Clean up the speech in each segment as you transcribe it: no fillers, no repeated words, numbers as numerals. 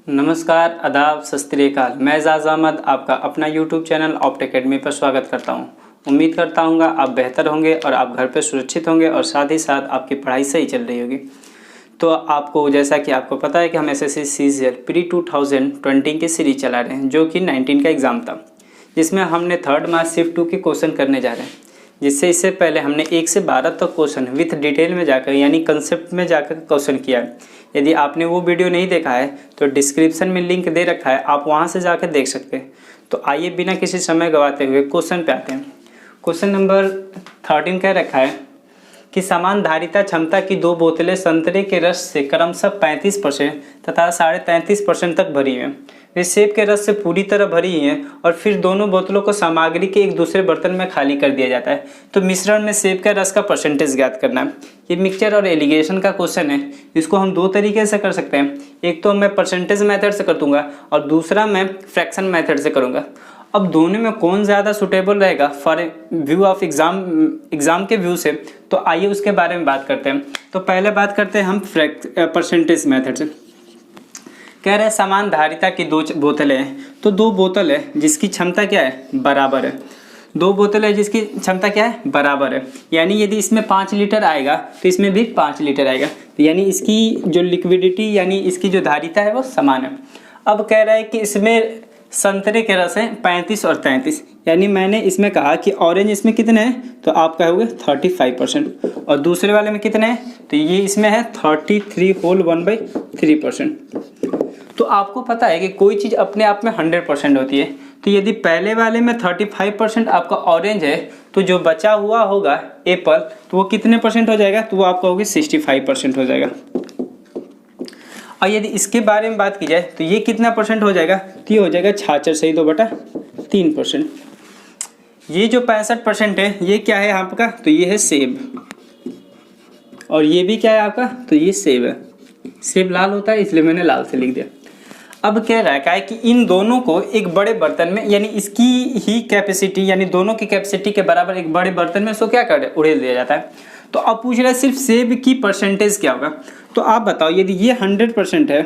नमस्कार, आदाब, सत श्री अकाल। मैं एजाज अहमद आपका अपना यूट्यूब चैनल ऑप्ट एकेडमी पर स्वागत करता हूं। उम्मीद करता हूं आप बेहतर होंगे और आप घर पर सुरक्षित होंगे और साथ ही साथ आपकी पढ़ाई सही चल रही होगी। तो आपको जैसा कि आपको पता है कि हम एसएससी सीजीएल प्री 2020 की सीरीज चला रहे हैं, जो कि 19 का एग्ज़ाम था, जिसमें हमने थर्ड मास शिफ्ट 2 के क्वेश्चन करने जा रहे हैं। जिससे इससे पहले हमने 1 से 12 तक क्वेश्चन विथ डिटेल में जाकर यानी कंसेप्ट में जाकर क्वेश्चन किया है। यदि आपने वो वीडियो नहीं देखा है तो डिस्क्रिप्शन में लिंक दे रखा है, आप वहाँ से जाकर देख सकते हैं। तो आइए बिना किसी समय गवाते हुए क्वेश्चन पे आते हैं। क्वेश्चन नंबर 13 कह रखा है कि समान धारिता क्षमता की 2 बोतलें संतरे के रस से क्रमशः 35% तथा 33.5% तक भरी हैं। वे सेब के रस से पूरी तरह भरी हैं और फिर दोनों बोतलों को सामग्री के एक दूसरे बर्तन में खाली कर दिया जाता है। तो मिश्रण में सेब का रस का परसेंटेज ज्ञात करना है। ये मिक्सचर और एलिगेशन का क्वेश्चन है। इसको हम 2 तरीके से कर सकते हैं। एक तो मैं परसेंटेज मेथड से कर दूंगा और दूसरा मैं फ्रैक्शन मेथड से करूँगा। अब दोनों में कौन ज़्यादा सुटेबल रहेगा फॉर व्यू ऑफ एग्ज़ाम के व्यू से, तो आइए उसके बारे में बात करते हैं। तो पहले बात करते हैं हम परसेंटेज मेथड से। कह रहे हैं समान धारिता की 2 बोतलें हैं, तो 2 बोतल है जिसकी क्षमता क्या है, बराबर है। 2 बोतल है जिसकी क्षमता क्या है, बराबर है। यानी यदि इसमें 5 लीटर आएगा तो इसमें भी 5 लीटर आएगा। तो यानी इसकी जो लिक्विडिटी यानी इसकी जो धारिता है वो समान है। अब कह रहा है कि इसमें संतरे के रस हैं 35 और 33, यानी मैंने इसमें कहा कि ऑरेंज इसमें कितने हैं, तो आप कहोगे 35% और दूसरे वाले में कितने हैं, तो ये इसमें है 33 होल 1/3%। तो आपको पता है कि कोई चीज़ अपने आप में 100% होती है। तो यदि पहले वाले में 35% आपका ऑरेंज है तो जो बचा हुआ होगा एप्पल, तो वो कितने परसेंट हो जाएगा, तो वो आप कहोगे 65% हो जाएगा। और यदि इसके बारे में बात की जाए तो ये कितना परसेंट हो जाएगा, तो ये हो जाएगा 66.2/3%। ये जो 65% है ये क्या है आपका, तो ये है सेब, और ये भी क्या है आपका, तो ये सेब है। सेब लाल होता है इसलिए मैंने लाल से लिख दिया। अब कह रहा है कि इन दोनों को एक बड़े बर्तन में यानी इसकी ही कैपेसिटी यानी दोनों की कैपेसिटी के बराबर एक बड़े बर्तन में इसको क्या कर उड़ेल दिया जाता है। तो अब पूछ रहा है सिर्फ सेब की परसेंटेज क्या होगा। तो आप बताओ यदि ये 100% है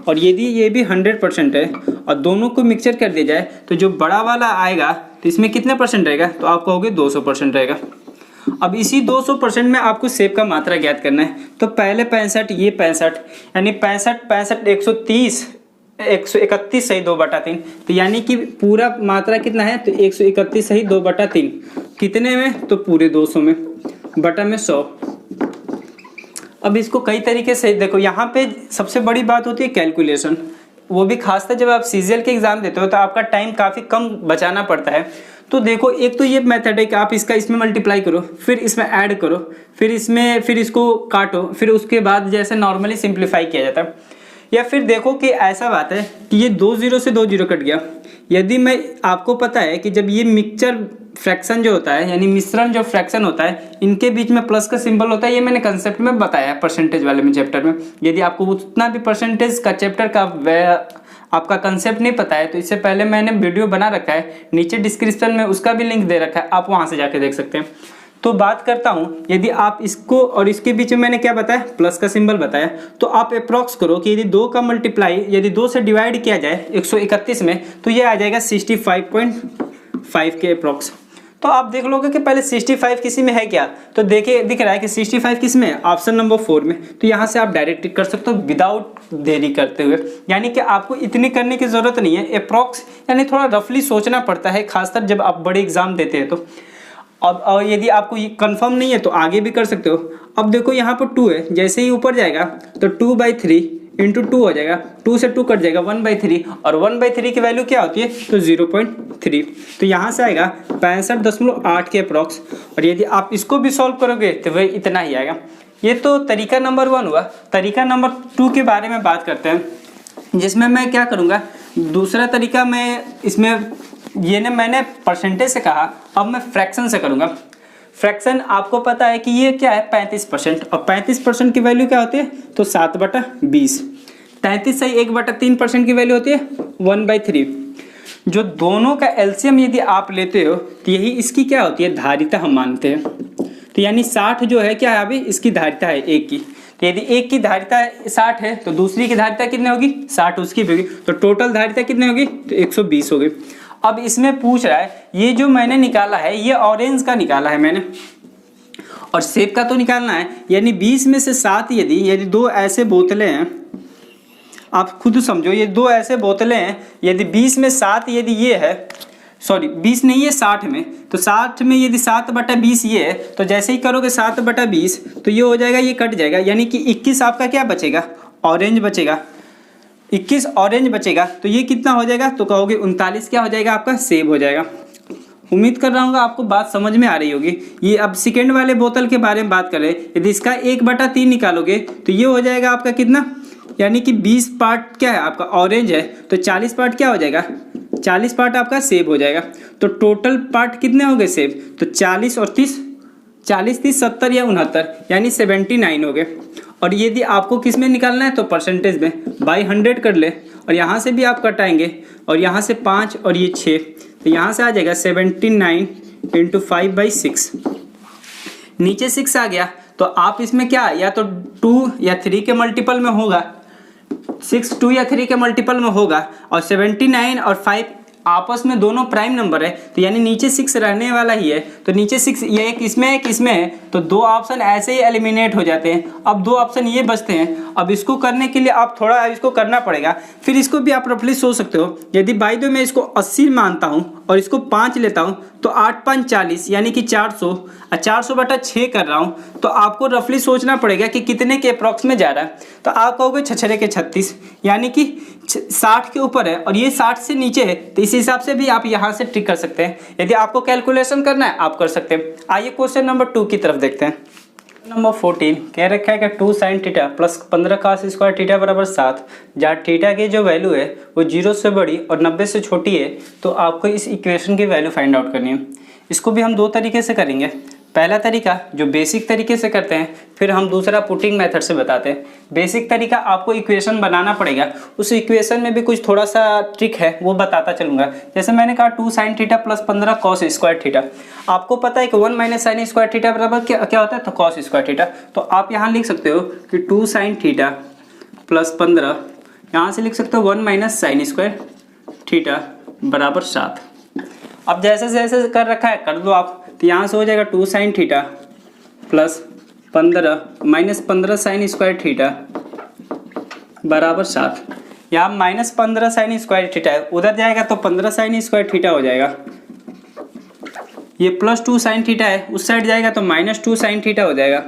और यदि ये भी 100% है और दोनों को मिक्सचर कर दिया जाए तो जो बड़ा वाला आएगा तो इसमें कितने परसेंट रहेगा, तो आप कहोगे 200% रहेगा। अब इसी 200% में आपको सेब का मात्रा ज्ञात करना है। तो पहले 65 ये 65 यानी 65 130 131 सही 2/3, तो यानी कि पूरा मात्रा कितना है, तो 131 सही 2/3 कितने में, तो पूरे 200 में बटा में 100। अब इसको कई तरीके से देखो। यहाँ पे सबसे बड़ी बात होती है कैलकुलेशन, वो भी खासकर जब आप सीजीएल के एग्जाम देते हो तो आपका टाइम काफ़ी कम बचाना पड़ता है। तो देखो एक तो ये मेथड है कि आप इसमें मल्टीप्लाई करो, फिर इसमें ऐड करो, फिर इसको काटो, फिर उसके बाद जैसे नॉर्मली सिंप्लीफाई किया जाता है। या फिर देखो कि ऐसा बात है कि ये 2 0 से 2 0 कट गया। यदि मैं आपको पता है कि जब ये मिक्सचर फ्रैक्शन जो होता है यानी मिश्रण जो फ्रैक्शन होता है इनके बीच में प्लस का सिंबल होता है, ये मैंने कंसेप्ट में बताया है परसेंटेज वाले में चैप्टर में। यदि आपको उतना भी परसेंटेज का चैप्टर का आपका कंसेप्ट नहीं पता है तो इससे पहले मैंने वीडियो बना रखा है, नीचे डिस्क्रिप्शन में उसका भी लिंक दे रखा है, आप वहाँ से जाके देख सकते हैं। तो बात करता हूँ यदि आप इसको और इसके बीच में मैंने क्या बताया, प्लस का सिंबल बताया, तो आप अप्रॉक्स करो कि यदि 2 का मल्टीप्लाई यदि 2 से डिवाइड किया जाए 131 में तो ये आ जाएगा 65.5 के अप्रॉक्स। तो आप देख लोगे कि पहले 65 किसी में है क्या, तो देखिए दिख रहा है कि 65 किस में है, ऑप्शन नंबर 4 में। तो यहाँ से आप डायरेक्ट कर सकते हो विदाउट देरी करते हुए, यानी कि आपको इतनी करने की ज़रूरत नहीं है। अप्रॉक्स यानी थोड़ा रफली सोचना पड़ता है, खासकर जब आप बड़े एग्जाम देते हैं तो। अब और यदि आपको ये कंफर्म नहीं है तो आगे भी कर सकते हो। अब देखो यहाँ पर 2 है, जैसे ही ऊपर जाएगा तो 2/3 इंटू 2 हो जाएगा, 2 से 2 कट जाएगा 1/3, और 1/3 की वैल्यू क्या होती है, तो 0.3। तो यहाँ से आएगा 65.8 के अप्रॉक्स। और यदि आप इसको भी सॉल्व करोगे तो वह इतना ही आएगा। ये तो तरीका नंबर 1 हुआ। तरीका नंबर 2 के बारे में बात करते हैं, जिसमें मैं क्या करूँगा, दूसरा तरीका मैं इसमें ये ने मैंने परसेंटेज से कहा, अब मैं फ्रैक्शन से करूँगा। फ्रैक्शन आपको पता है कि ये क्या है 35%, और 35% की वैल्यू क्या होती है, तो 7/20। 33 सही 1/3% की वैल्यू होती है 1/3। जो दोनों का एलसीएम यदि आप लेते हो तो यही इसकी क्या होती है, धारिता हम मानते हैं। तो यानी 60 जो है क्या है, अभी इसकी धारिता है 1 की। तो यदि एक की धारिता 60 है तो दूसरी की धारिता कितनी होगी, 60 उसकी भी होगी, तो टोटल धारिता कितनी होगी, तो 120 होगी। अब इसमें पूछ रहा है ये जो मैंने निकाला है ये ऑरेंज का निकाला है मैंने, और सेब का तो निकालना है, यानी 20 में से 7 यदि दो ऐसे बोतलें हैं, आप खुद समझो ये दो ऐसे बोतलें हैं, यदि 20 में 7 यदि ये है, सॉरी 20 नहीं है 60 में, तो 60 में यदि 7/20 ये है, तो जैसे ही करोगे 7/20 तो ये हो जाएगा, ये कट जाएगा, यानी कि 21 आपका क्या बचेगा, ऑरेंज बचेगा, 21 ऑरेंज बचेगा, तो ये कितना हो जाएगा, तो कहोगे 39 क्या हो जाएगा आपका, सेब हो जाएगा। उम्मीद कर रहा हूँ आपको बात समझ में आ रही होगी। ये अब सेकेंड वाले बोतल के बारे में बात करें, यदि इसका 1/3 निकालोगे तो ये हो जाएगा आपका कितना, यानी कि 20 पार्ट क्या है आपका ऑरेंज है, तो 40 पार्ट क्या हो जाएगा, 40 पार्ट आपका सेब हो जाएगा। तो टोटल पार्ट कितने हो गए सेब, तो 40 और 30, 40 30 70 या 69, यानी 79 हो गए। और यदि आपको किस में निकालना है तो परसेंटेज में बाई 100 कर ले, और यहाँ से भी आप कटाएंगे, और यहाँ से 5 और ये 6, तो यहाँ से आ जाएगा 79 × 5/6, नीचे 6 आ गया, तो आप इसमें क्या या तो 2 या 3 के मल्टीपल में होगा, 6 2 या 3 के मल्टीपल में होगा, और 79 और 5 आपस में दोनों प्राइम नंबर है, तो यानी नीचे 6 रहने वाला ही है, तो नीचे 6 ये एक इसमें है, तो दो ऑप्शन ऐसे ही एलिमिनेट हो जाते हैं। अब दो ऑप्शन ये बचते हैं, अब इसको करने के लिए आप थोड़ा इसको करना पड़ेगा, फिर इसको भी आप रफली सोच सकते हो। यदि बाई दो मैं इसको 80 मानता हूँ और इसको 5 लेता हूँ, तो 8 5 40 यानी कि 400, और 400/6 कर रहा हूँ, तो आपको रफली सोचना पड़ेगा कि कितने के अप्रॉक्स में जा रहा है। तो आप कहोगे 6 के 36, यानी कि 60 के ऊपर है और ये 60 से नीचे है, तो इस हिसाब से भी आप यहाँ से ट्रिक कर सकते हैं। यदि आपको कैलकुलेशन करना है आप कर सकते हैं। आइए क्वेश्चन नंबर 2 की तरफ देखते हैं। नंबर 14 कह रखा है कि 2 sin theta plus 15 cos square theta बराबर 7, जहाँ थीटा की जो वैल्यू है वो 0 से बड़ी और 90 से छोटी है, तो आपको इस इक्वेशन की वैल्यू फाइंड आउट करनी है। इसको भी हम दो तरीके से करेंगे। पहला तरीका जो बेसिक तरीके से करते हैं, फिर हम दूसरा पुटिंग मेथड से बताते हैं। बेसिक तरीका आपको इक्वेशन बनाना पड़ेगा, उस इक्वेशन में भी कुछ थोड़ा सा ट्रिक है वो बताता चलूँगा। जैसे मैंने कहा 2 sin theta plus 15 cos square theta, आपको पता है कि 1 - sin स्क्वायर थीटा बराबर क्या होता है, तो cos स्क्वायर थीटा। तो आप यहाँ लिख सकते हो कि 2 sin थीटा प्लस 15, यहाँ से लिख सकते हो 1 - sin स्क्वायर थीटा बराबर 7। अब जैसे जैसे कर रखा है कर दो आप, तो यहाँ से हो जाएगा 2 sin theta plus 15 minus 15 sin square theta बराबर 7। यहाँ माइनस 15 sin स्क्वायर थीटा है, उधर जाएगा तो 15 sin स्क्वायर थीटा हो जाएगा। ये प्लस 2 sin थीटा है, उस साइड जाएगा तो माइनस 2 sin थीटा हो जाएगा।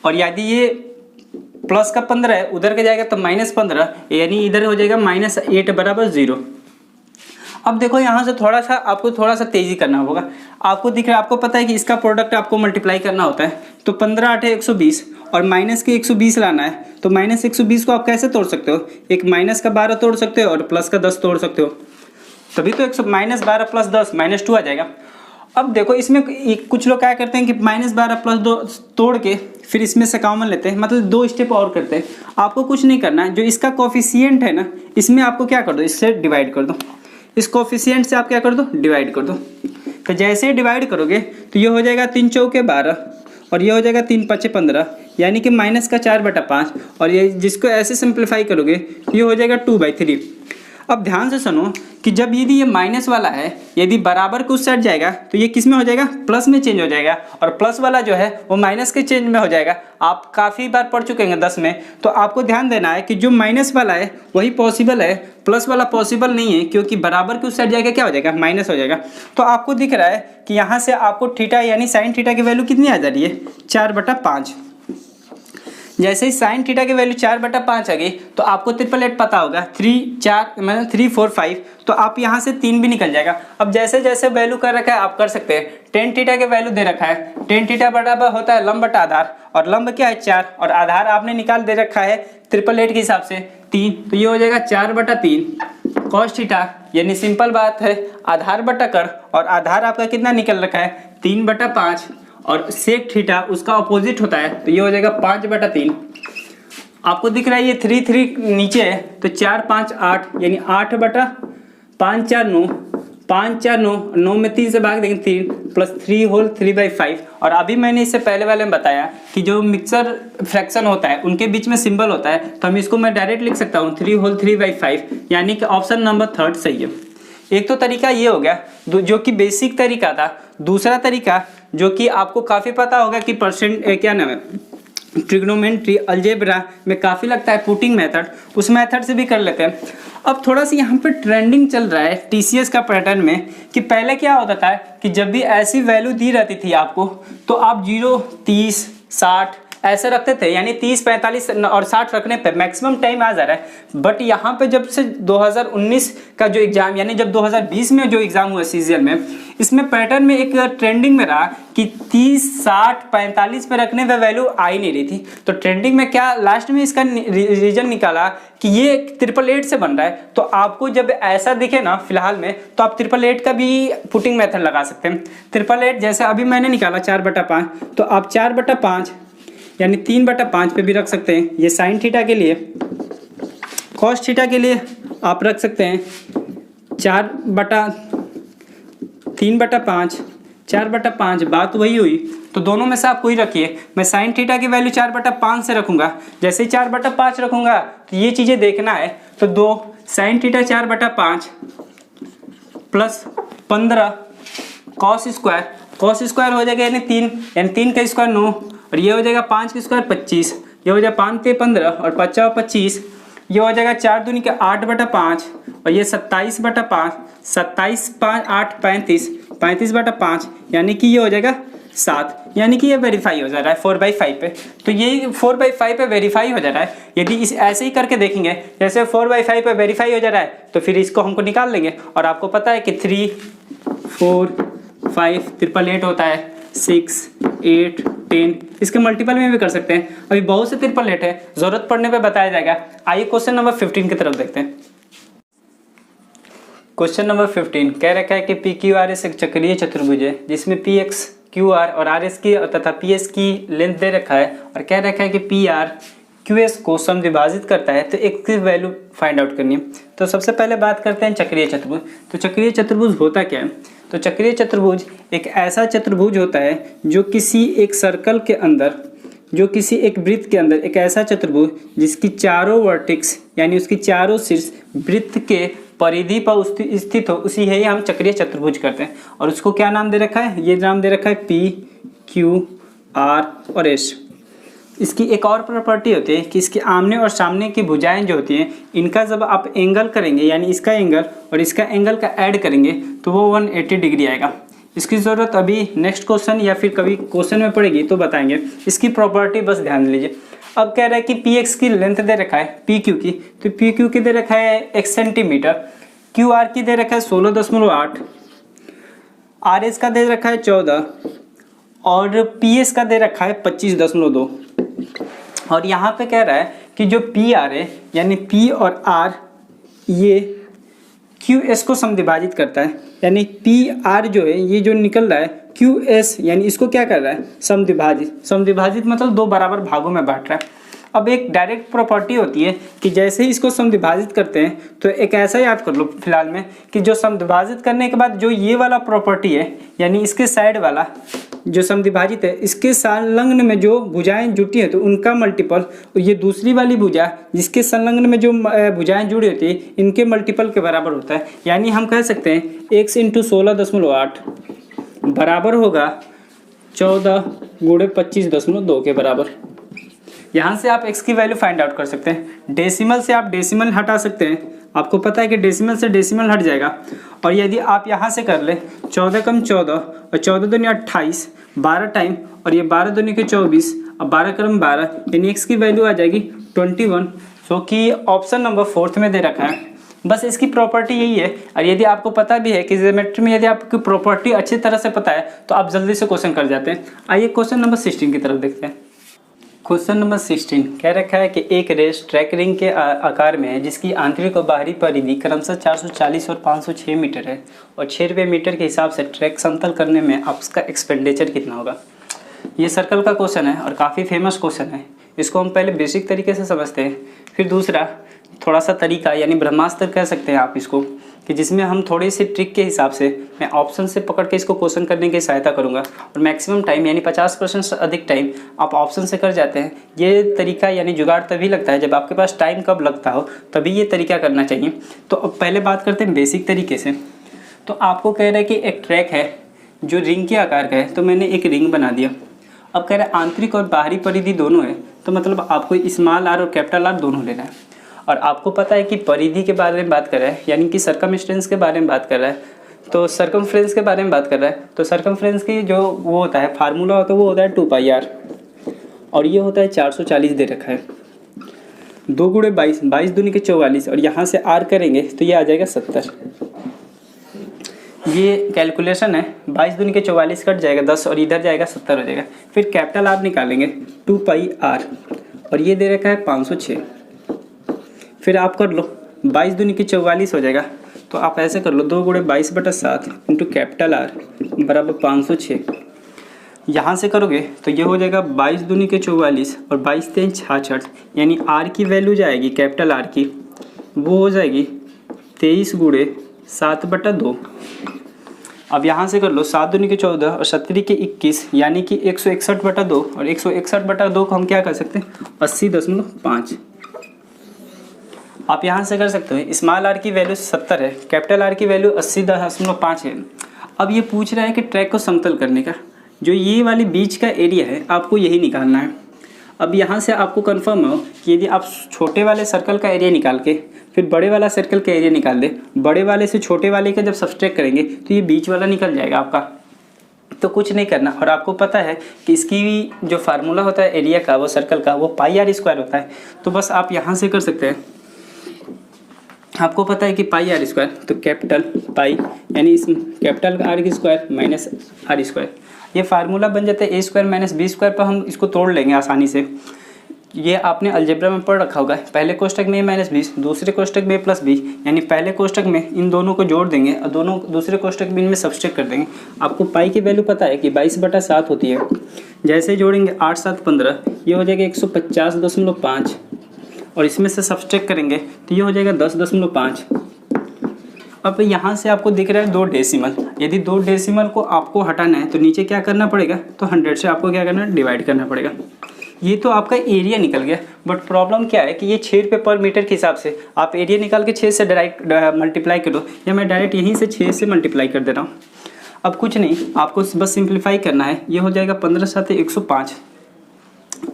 और यदि ये प्लस का 15 है, उधर के जाएगा तो माइनस 15, यानी इधर हो जाएगा -8 बराबर 0। अब देखो यहाँ से आपको थोड़ा सा तेजी करना होगा। आपको दिख रहा है, आपको पता है कि इसका प्रोडक्ट आपको मल्टीप्लाई करना होता है, तो 15 8 120 और माइनस के 120 लाना है, तो माइनस 120 को आप कैसे तोड़ सकते हो, एक माइनस का 12 तोड़ सकते हो और प्लस का 10 तोड़ सकते हो, तभी तो -12 + 10 -2 आ जाएगा। अब देखो इसमें कुछ लोग क्या करते हैं कि -12 + 2 तोड़ के फिर इसमें से कॉमन लेते हैं, मतलब 2 स्टेप और करते हैं। आपको कुछ नहीं करना है, जो इसका कोफिशिएंट है ना, इसमें आपको क्या कर दो, इससे डिवाइड कर दो, इस कोफिशिएंट से आप क्या कर दो, डिवाइड कर दो। तो जैसे ही डिवाइड करोगे तो ये हो जाएगा 3 चौके 12 और ये हो जाएगा 3 5 15, यानी कि माइनस का 4/5, और ये जिसको ऐसे सिंप्लीफाई करोगे तो ये हो जाएगा 2/3। अब ध्यान से सुनो कि जब यदि ये माइनस वाला है, यदि बराबर के उस साइड जाएगा तो ये किस में हो जाएगा, प्लस में चेंज हो जाएगा, और प्लस वाला जो है वो माइनस के चेंज में हो जाएगा। आप काफ़ी बार पढ़ चुके हैं 10 में, तो आपको ध्यान देना है कि जो माइनस वाला है वही पॉसिबल है, प्लस वाला पॉसिबल नहीं है, क्योंकि बराबर के उस साइड जाएगा क्या हो जाएगा, माइनस हो जाएगा। तो आपको दिख रहा है कि यहाँ से आपको थीटा यानी साइन थीटा की वैल्यू कितनी आ जा रही है, 4/5। जैसे ही साइन थीटा की वैल्यू 4/5 आ गई तो आपको 888 पता होगा, 3 4 मतलब 3 4 5, तो आप यहाँ से 3 भी निकल जाएगा। अब जैसे जैसे वैल्यू कर रखा है आप कर सकते हैं। टेन थीटा के वैल्यू दे रखा है, टेन थीटा बराबर होता है लंब बटा आधार, और लंब क्या है 4, और आधार आपने निकाल दे रखा है 888 के हिसाब से 3, तो ये हो जाएगा 4/3 कॉस थीटा, यानी सिंपल बात है आधार बटा कर, और आधार आपका कितना निकल रखा है 3/5, और सेक थीटा उसका अपोजिट होता है, तो ये हो जाएगा 5/3। आपको दिख रहा है ये 3 3 नीचे है, तो 4 5 8 यानी 8/5 4 9 5 4 9, 9 में 3 से भाग देंगे 3 प्लस 3 होल 3/5। और अभी मैंने इससे पहले वाले में बताया कि जो मिक्सर फ्रैक्शन होता है उनके बीच में सिंबल होता है, तो हम इसको मैं डायरेक्ट लिख सकता हूँ 3 होल 3/5, यानी कि ऑप्शन नंबर 3 सही है। एक तो तरीका ये हो गया जो कि बेसिक तरीका था। दूसरा तरीका जो कि आपको काफ़ी पता होगा कि क्या नाम है, ट्रिग्नोमेट्री अलजेब्रा में काफ़ी लगता है पुटिंग मेथड, उस मेथड से भी कर लेते हैं। अब थोड़ा सा यहाँ पे ट्रेंडिंग चल रहा है टीसीएस का पैटर्न में कि पहले क्या होता था कि जब भी ऐसी वैल्यू दी रहती थी आपको, तो आप 0 30 60 ऐसे रखते थे, यानी 30 45 और 60 रखने पे मैक्सिमम टाइम आ जा रहा है। बट यहाँ पे जब से 2019 का जो एग्ज़ाम, यानी जब 2020 में जो एग्ज़ाम हुआ सीजीएल में, इसमें पैटर्न में एक ट्रेंडिंग में रहा कि 30 60 45 पे रखने पे वैल्यू आ ही नहीं रही थी। तो ट्रेंडिंग में क्या लास्ट में इसका रीजन निकाला कि ये 888 से बन रहा है। तो आपको जब ऐसा दिखे ना फिलहाल में, तो आप 888 का भी पुटिंग मेथड लगा सकते हैं। 888 जैसे अभी मैंने निकाला 4/5, तो आप 4/5 यानी 3/5 पे भी रख सकते हैं। ये साइन थीटा के लिए, कॉस थीटा के लिए आप रख सकते हैं 3/5 4/5, बात वही हुई। तो दोनों में से आप कोई रखिए। मैं साइन थीटा की वैल्यू 4/5 से रखूंगा। जैसे ही 4/5 रखूंगा तो ये चीज़ें देखना है, तो 2 sine theta 4/5 plus 15 cos square हो जाएगा, यानी 3, यानी 3 का स्क्वायर 9, और ये हो जाएगा 5 का स्क्वायर 25, ये हो जाएगा 5 ते 15 और 5 25, ये हो जाएगा 4 दूनी के 8/5, और ये 27/5, 27 5 8 35, 35/5, यानी कि ये हो जाएगा 7, यानी कि ये वेरीफाई हो जा रहा है 4/5 पे। तो ये 4/5 पे वेरीफाई हो जा रहा है। यदि इस ऐसे ही करके देखेंगे, जैसे 4/5 पे वेरीफाई हो जा रहा है, तो फिर इसको हमको निकाल लेंगे। और आपको पता है कि 3 4 5 888 होता है, 6 8 10, इसके मल्टीपल में भी कर सकते हैं। अभी बहुत से 888 है, जरूरत पड़ने पे बताया जाएगा। आइए क्वेश्चन नंबर 15 की तरफ देखते हैं। क्वेश्चन नंबर 15 कह रखा है कि पी क्यू आर एस एक चक्रीय चतुर्भुज है जिसमें पी एक्स क्यू आर और आर एस की तथा पी एस की लेंथ दे रखा है, और कह रखा है कि पी आर क्यू एस को समद्विभाजित करता है, तो एक की वैल्यू फाइंड आउट करनी है। तो सबसे पहले बात करते हैं चक्रीय चतुर्भुज। तो चक्रीय चतुर्भुज होता क्या है? तो चक्रीय चतुर्भुज एक ऐसा चतुर्भुज होता है जो किसी एक सर्कल के अंदर, जो किसी एक वृत्त के अंदर, एक ऐसा चतुर्भुज जिसकी चारों वर्टेक्स यानी उसकी चारों शीर्ष वृत्त के परिधि पर स्थित हो, उसी है हम चक्रीय चतुर्भुज करते हैं। और उसको क्या नाम दे रखा है? ये नाम दे रखा है पी क्यू आर और एस। इसकी एक और प्रॉपर्टी होती है कि इसके आमने और सामने की भुजाएं जो होती हैं, इनका जब आप एंगल करेंगे, यानी इसका एंगल और इसका एंगल का ऐड करेंगे, तो वो 180 डिग्री आएगा। इसकी ज़रूरत अभी नेक्स्ट क्वेश्चन या फिर कभी क्वेश्चन में पड़ेगी तो बताएंगे। इसकी प्रॉपर्टी बस ध्यान लीजिए। अब कह रहा है कि पी एक्स की लेंथ दे रखा है पी क्यू की, तो पी क्यू की दे रखा है 1 सेंटीमीटर, क्यू आर की दे रखा है 16.8, आर एस का दे रखा है 14 और पी एस का दे रखा है 25.2। और यहाँ पे कह रहा है कि जो पी आर है, यानी पी और आर, ये क्यू एस को समद्विभाजित करता है, यानी पी आर जो है ये जो निकल रहा है क्यू एस, यानी इसको क्या कर रहा है? समद्विभाजित मतलब 2 बराबर भागों में बांट रहा है। अब एक डायरेक्ट प्रॉपर्टी होती है कि जैसे ही इसको समद्विभाजित करते हैं, तो एक ऐसा याद कर लो फिलहाल में कि जो समद्विभाजित करने के बाद जो ये वाला प्रॉपर्टी है, यानी इसके साइड वाला जो समद्विभाजित है, इसके संलग्न में जो भुजाएं जुटी हैं तो उनका मल्टीपल, ये दूसरी वाली भुजा जिसके संलग्न में जो भुजाएं जुड़ी होती है, इनके मल्टीपल के बराबर होता है। यानी हम कह सकते हैं x × 16.8 बराबर होगा 14 × 25.2 के बराबर। यहाँ से आप x की वैल्यू फाइंड आउट कर सकते हैं। डेसिमल से आप डेसिमल हटा सकते हैं, आपको पता है कि डेसिमल से डेसिमल हट जाएगा। और यदि आप यहाँ से कर ले 14 × 14 और 14 दूनी 28, 12 टाइम, और ये 12 दूनी के 24 और 12 × 12, यानी x की वैल्यू आ जाएगी 21, जो कि ऑप्शन नंबर 4 में दे रखा है। बस इसकी प्रॉपर्टी यही है। और यदि आपको पता भी है कि ज्योमेट्री में यदि आपकी प्रॉपर्टी अच्छी तरह से पता है तो आप जल्दी से क्वेश्चन कर जाते हैं। आइए क्वेश्चन नंबर 16 की तरफ देखते हैं। क्वेश्चन नंबर 16 कह रखा है कि एक रेस ट्रैक रिंग के आकार में है जिसकी आंतरिक और बाहरी परिधि क्रमशः 440 और 506 मीटर है, और 6 रुपये मीटर के हिसाब से ट्रैक समतल करने में आपका एक्सपेंडिचर कितना होगा। ये सर्कल का क्वेश्चन है और काफ़ी फेमस क्वेश्चन है। इसको हम पहले बेसिक तरीके से समझते हैं। फिर दूसरा, थोड़ा सा तरीका यानी ब्रह्मास्त्र कह सकते हैं आप इसको, कि जिसमें हम थोड़े से ट्रिक के हिसाब से मैं ऑप्शन से पकड़ के इसको क्वेश्चन करने की सहायता करूंगा और मैक्सिमम टाइम यानी 50% से अधिक टाइम आप ऑप्शन से कर जाते हैं। ये तरीका यानी जुगाड़ तभी लगता है जब आपके पास टाइम कब लगता हो, तभी ये तरीका करना चाहिए। तो अब पहले बात करते हैं बेसिक तरीके से। तो आपको कह रहा है कि एक ट्रैक है जो रिंग के आकार का है, तो मैंने एक रिंग बना दिया। अब कह रहा है आंतरिक और बाहरी परिधि दोनों है, तो मतलब आपको स्मॉल आर और कैपिटल आर दोनों लेना है। और आपको पता है कि परिधि के बारे में बात कर रहा है यानी कि सर्कमस्टेंस के बारे में बात कर रहा है, तो सर्कमफ्रेंस के बारे में बात कर रहा है। तो सर्कमफ्रेंस की जो वो होता है फार्मूला होता है वो होता है 2πr और ये होता है 440 दे रखा है। 2 × 22, 22 दूनी के 44 और यहाँ से r करेंगे तो ये आ जाएगा 70। ये कैलकुलेशन है, 22 दूनी के 44 कट जाएगा 10 और इधर जाएगा 70 हो जाएगा। फिर कैपिटल R निकालेंगे 2πr और ये दे रखा है 506। फिर आप कर लो 22 दूनी की 44 हो जाएगा, तो आप ऐसे कर लो 2 × 22/7 इंटू कैपिटल R बराबर 506। यहाँ से करोगे तो ये हो जाएगा 22 दूनी के 44 और 22 × 3 = 66, यानी R की वैल्यू जाएगी कैपिटल R की वो हो जाएगी 23 × 7/2। अब यहाँ से कर लो 7 दूनी के 14 और 17 के 21 यानी कि 161/2 और 161/2 को हम क्या कर सकते हैं 80.5। आप यहाँ से कर सकते हो स्मॉल आर की वैल्यू 70 है, कैपिटल आर की वैल्यू 80.5 है। अब ये पूछ रहा है कि ट्रैक को समतल करने का जो ये वाली बीच का एरिया है आपको यही निकालना है। अब यहाँ से आपको कंफर्म हो कि यदि आप छोटे वाले सर्कल का एरिया निकाल के फिर बड़े वाला सर्कल का एरिया निकाल दे, बड़े वाले से छोटे वाले का जब सब्सट्रैक्ट करेंगे तो ये बीच वाला निकल जाएगा आपका। तो कुछ नहीं करना और आपको पता है कि इसकी जो फार्मूला होता है एरिया का वो सर्कल का वो πr² होता है। तो बस आप यहाँ से कर सकते हैं, आपको पता है कि πr², तो कैपिटल पाई यानी इस कैपिटल R² माइनस R², ये फार्मूला बन जाता है a² - b² पर हम इसको तोड़ लेंगे आसानी से। ये आपने अलजेब्रा में पढ़ रखा होगा, पहले कोष्टक में a - b, दूसरे कोष्टक में a + b, यानी पहले कोष्टक में इन दोनों को जोड़ देंगे और दोनों दूसरे कोष्टक में इनमें सब्सट्रैक्ट कर देंगे। आपको पाई की वैल्यू पता है कि 22/7 होती है। जैसे जोड़ेंगे 8 × 7 = 15, ये हो जाएगा 150.5 और इसमें से सब्सट्रैक्ट करेंगे तो ये हो जाएगा 10.5। अब यहाँ से आपको दिख रहा है 2 डेसिमल, यदि 2 डेसिमल को आपको हटाना है तो नीचे क्या करना पड़ेगा, तो 100 से आपको क्या करना है डिवाइड करना पड़ेगा। ये तो आपका एरिया निकल गया, बट प्रॉब्लम क्या है कि ये 6 रुपये पर मीटर के हिसाब से आप एरिया निकाल के 6 से डायरेक्ट मल्टीप्लाई करो, या मैं डायरेक्ट यहीं से 6 से मल्टीप्लाई कर दे रहा हूँ। अब कुछ नहीं, आपको बस सिंप्लीफाई करना है। ये हो जाएगा 15 × 7 = 105।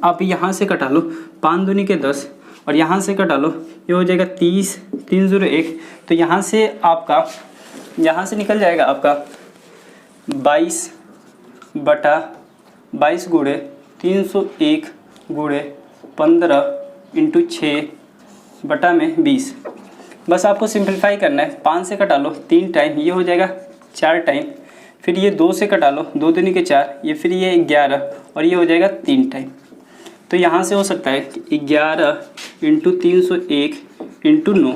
आप यहाँ से कटा लो 5 दूनी के 10 और यहाँ से कटा लो, ये हो जाएगा 30, 301। तो यहाँ से आपका यहाँ से निकल जाएगा आपका 22 × 301 × 15 × 6/20। बस आपको सिंप्लीफाई करना है। 5 से कटा लो 3 टाइम, ये हो जाएगा 4 टाइम। फिर ये 2 से कटा लो 2 दूनी के 4, ये फिर ये 11 और ये हो जाएगा 3 टाइम। तो यहाँ से हो सकता है कि 11 × 301 × 9।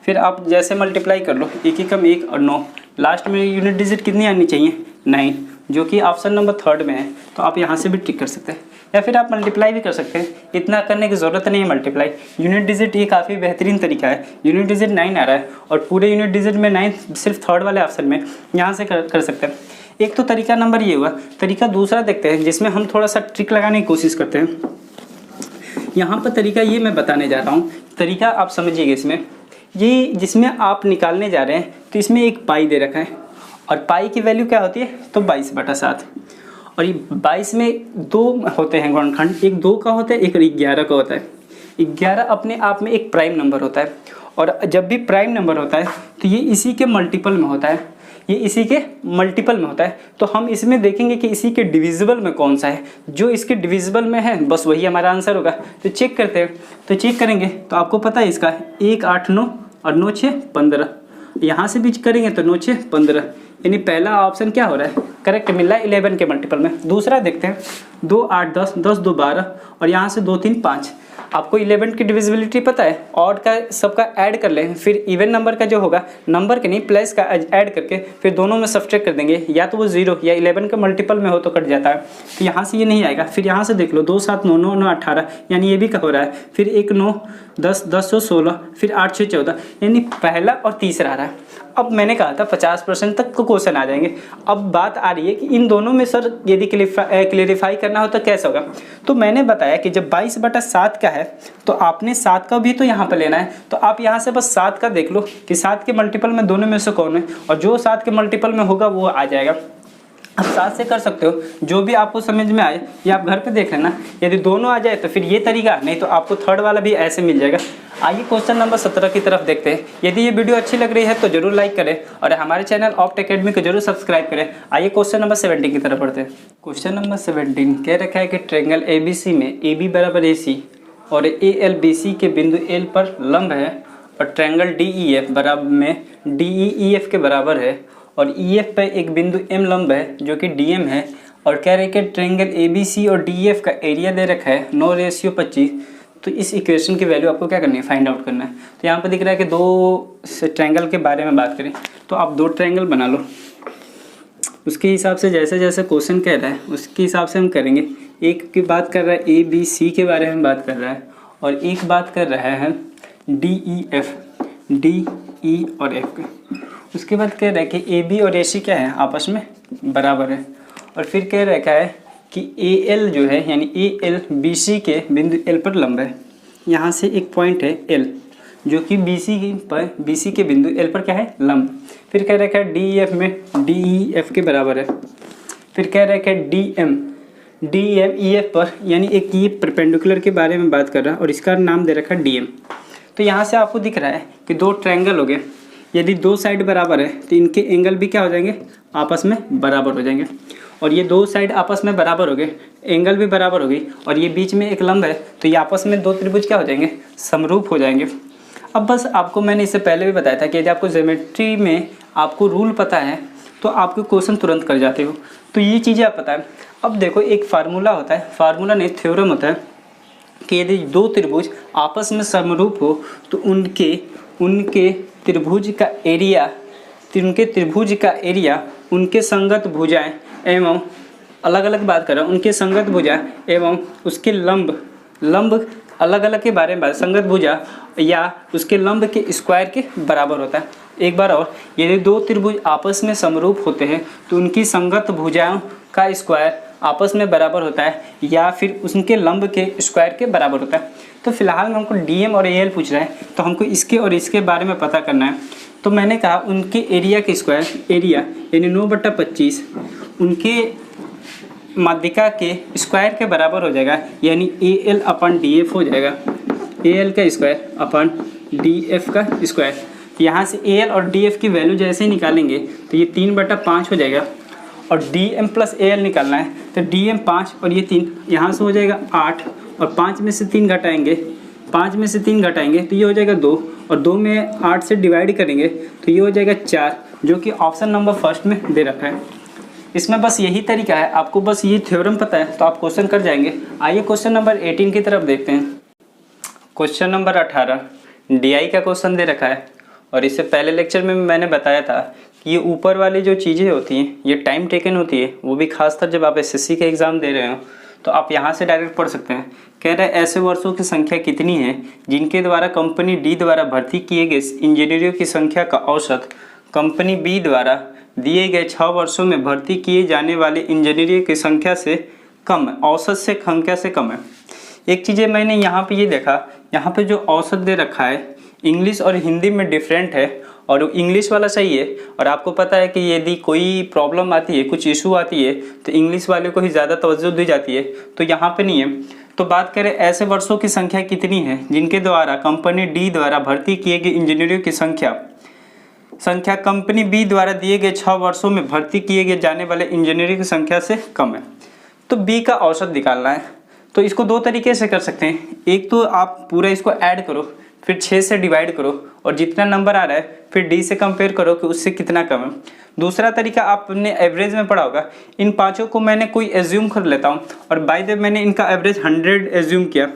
फिर आप जैसे मल्टीप्लाई कर लो 1 × 1 और 9, लास्ट में यूनिट डिजिट कितनी आनी चाहिए 9, जो कि ऑप्शन नंबर 3 में है। तो आप यहाँ से भी टिक कर सकते हैं या फिर आप मल्टीप्लाई भी कर सकते हैं, इतना करने की ज़रूरत नहीं है मल्टीप्लाई। यूनिट डिजिट ये काफ़ी बेहतरीन तरीका है। यूनिट डिजिट 9 आ रहा है और पूरे यूनिट डिजिट में 9 सिर्फ 3rd वाले ऑप्शन में, यहाँ से कर सकते हैं। एक तो तरीका नंबर ये हुआ। तरीका दूसरा देखते हैं जिसमें हम थोड़ा सा ट्रिक लगाने की कोशिश करते हैं। यहाँ पर तरीका ये मैं बताने जा रहा हूँ, तरीका आप समझिएगा। इसमें ये जिसमें आप निकालने जा रहे हैं तो इसमें एक पाई दे रखा है और पाई की वैल्यू क्या होती है, तो 22/7। और ये 22 में 2 होते हैं गुणनखंड, एक 2 का होता है, एक 11 का होता है। 11 अपने आप में एक प्राइम नंबर होता है और जब भी प्राइम नंबर होता है तो ये इसी के मल्टीपल में होता है, ये इसी के मल्टीपल में होता है। तो हम इसमें देखेंगे कि इसी के डिविजिबल में कौन सा है, जो इसके डिविजिबल में है बस वही हमारा आंसर होगा। तो चेक करते हैं, तो चेक करेंगे तो आपको पता है इसका 1 8 9 और 9 6 15। यहाँ से भी करेंगे तो 9 6 15, यानी पहला ऑप्शन क्या हो रहा है, करेक्ट मिल रहा है 11 के मल्टीपल में। दूसरा देखते हैं, 2 8 10, 10 2 12 और यहाँ से 2 3 5। आपको 11 की डिविजिबिलिटी पता है, ऑड का सबका ऐड कर लें, फिर इवन नंबर का जो होगा, नंबर के नहीं प्लस का ऐड करके फिर दोनों में सब्ट्रैक्ट कर देंगे, या तो वो 0 या 11 का मल्टीपल में हो तो कट जाता है, तो यहाँ से ये नहीं आएगा। फिर यहाँ से देख लो 2 7 9 9 9 18, यानी ये भी का हो रहा है। फिर 1 9 10 10 16, फिर 8 6 14, यानी पहला और तीसरा आ रहा है। अब मैंने कहा था 50% तक को क्वेश्चन आ जाएंगे। अब बात आ रही है कि इन दोनों में सर यदि क्लेरिफाई करना हो तो कैसे होगा। तो मैंने बताया कि जब 22/7 का है तो आपने 7 का भी तो यहाँ पर लेना है, तो आप यहाँ से बस 7 का देख लो कि 7 के मल्टीपल में दोनों में से कौन है, और जो 7 के मल्टीपल में होगा वो आ जाएगा। आप 7 से कर सकते हो, जो भी आपको समझ में आए ये आप घर पे देख लेना। यदि दोनों आ जाए तो फिर ये तरीका, नहीं तो आपको थर्ड वाला भी ऐसे मिल जाएगा। आइए क्वेश्चन नंबर 17 की तरफ देखते हैं। यदि ये वीडियो अच्छी लग रही है तो जरूर लाइक करें और हमारे चैनल ऑप्ट एकेडमी को जरूर सब्सक्राइब करें। आइए क्वेश्चन नंबर 17 की तरफ बढ़ते हैं। क्वेश्चन नंबर 17 कह रखा है कि ट्रायंगल ABC में AB बराबर AC और AL BC के बिंदु L पर लंब है, और ट्रायंगल DEF बराबर में DE EF के बराबर है, और EF पर एक बिंदु M लंब है जो कि DM है, और कह रहे हैं कि ट्रायंगल ABC और DEF का एरिया दे रखा है 9:25। तो इस इक्वेशन की वैल्यू आपको क्या करनी है, फाइंड आउट करना है। तो यहाँ पर दिख रहा है कि दो ट्रायंगल के बारे में बात करें तो आप 2 ट्रायंगल बना लो, उसके हिसाब से जैसे जैसे क्वेश्चन कह रहा है उसके हिसाब से हम करेंगे। एक की बात कर रहा है ABC के बारे में बात कर रहा है, और एक बात कर रहा है DEF, DE और F। उसके बाद कह रहा है कि AB और AC क्या है, आपस में बराबर है, और फिर कह रखा है कि AL जो है यानी AL BC के बिंदु L पर लंब है। यहाँ से एक पॉइंट है L जो कि BC के बिंदु L पर क्या है, लंब। फिर कह रखा है DEF में DEF के बराबर है। फिर कह रखा है DM EF पर, यानी एक ये परपेंडिकुलर के बारे में बात कर रहा है और इसका नाम दे रखा है DM। तो यहाँ से आपको दिख रहा है कि 2 ट्रायंगल हो गए। यदि 2 साइड बराबर है तो इनके एंगल भी क्या हो जाएंगे, आपस में बराबर हो जाएंगे। और ये 2 साइड आपस में बराबर हो गए, एंगल भी बराबर हो गई, और ये बीच में एक लंब है, तो ये आपस में 2 त्रिभुज क्या हो जाएंगे, समरूप हो जाएंगे। अब बस आपको मैंने इससे पहले भी बताया था कि यदि आपको ज्योमेट्री में आपको रूल पता है तो आपको क्वेश्चन तुरंत कर जाते हो, तो ये चीज़ें आप पता है। अब देखो एक फार्मूला होता है, फार्मूला नहीं थ्योरम होता है कि यदि 2 त्रिभुज आपस में समरूप हो तो उनके त्रिभुज का एरिया उनके संगत भुजाएं एवं अलग अलग बात कर रहा हूँ, उनके संगत भुजा एवं उसके लंब अलग अलग के बारे में बात, संगत भुजा या उसके लंब के स्क्वायर के बराबर होता है। एक बार और, यदि 2 त्रिभुज आपस में समरूप होते हैं तो उनकी संगत भुजाओं का स्क्वायर आपस में बराबर होता है या फिर उनके लंब के स्क्वायर के बराबर होता है। तो फिलहाल में हमको DM और AL पूछ रहा है, तो हमको इसके और इसके बारे में पता करना है। तो मैंने कहा उनके एरिया के स्क्वायर, एरिया यानी 9/25 उनके माध्यिका के स्क्वायर के बराबर हो जाएगा, यानी AL/DF हो जाएगा, AL का स्क्वायर अपन DF का स्क्वायर। यहाँ से AL और DF की वैल्यू जैसे ही निकालेंगे तो ये 3/5 हो जाएगा, और DM + AL निकालना है तो DM 5 और ये 3, यहाँ से हो जाएगा 8, और 5 में से 3 घटाएंगे, 5 में से 3 घटाएंगे तो ये हो जाएगा 2, और 2 में 8 से डिवाइड करेंगे तो ये हो जाएगा 4, जो कि ऑप्शन नंबर फर्स्ट में दे रखा है। इसमें बस यही तरीका है, आपको बस ये थ्योरम पता है तो आप क्वेश्चन कर जाएंगे। आइए क्वेश्चन नंबर 18 की तरफ देखते हैं। क्वेश्चन नंबर 18 DI का क्वेश्चन दे रखा है, और इससे पहले लेक्चर में मैंने बताया था कि ये ऊपर वाली जो चीज़ें होती हैं ये टाइम टेकन होती है, वो भी खासकर जब आप SSC का एग्ज़ाम दे रहे हो तो आप यहाँ से डायरेक्ट पढ़ सकते हैं। कह रहा है ऐसे वर्षों की संख्या कितनी है जिनके द्वारा कंपनी D द्वारा भर्ती किए गए इंजीनियरों की संख्या का औसत कंपनी B द्वारा दिए गए 6 वर्षों में भर्ती किए जाने वाले इंजीनियरों की संख्या से कम है, औसत से संख्या से कम है। एक चीज़ मैंने यहाँ पे ये देखा, यहाँ पे जो औसत दे रखा है इंग्लिश और हिंदी में डिफरेंट है, और इंग्लिश वाला सही है। और आपको पता है कि यदि कोई प्रॉब्लम आती है, कुछ इशू आती है तो इंग्लिश वाले को ही ज़्यादा तवज्जो दी जाती है, तो यहाँ पे नहीं है। तो बात करें ऐसे वर्षों की संख्या कितनी है जिनके द्वारा कंपनी D द्वारा भर्ती किए गए इंजीनियरों की संख्या कंपनी B द्वारा दिए गए 6 वर्षों में भर्ती किए गए जाने वाले इंजीनियरों की संख्या से कम है। तो B का औसत निकालना है, तो इसको 2 तरीके से कर सकते हैं। एक तो आप पूरा इसको ऐड करो, फिर 6 से डिवाइड करो और जितना नंबर आ रहा है फिर डी से कंपेयर करो कि उससे कितना कम है। दूसरा तरीका आपने एवरेज में पढ़ा होगा, इन पांचों को मैंने कोई एज्यूम कर लेता हूँ और बाय द मैंने इनका एवरेज 100 एज्यूम किया।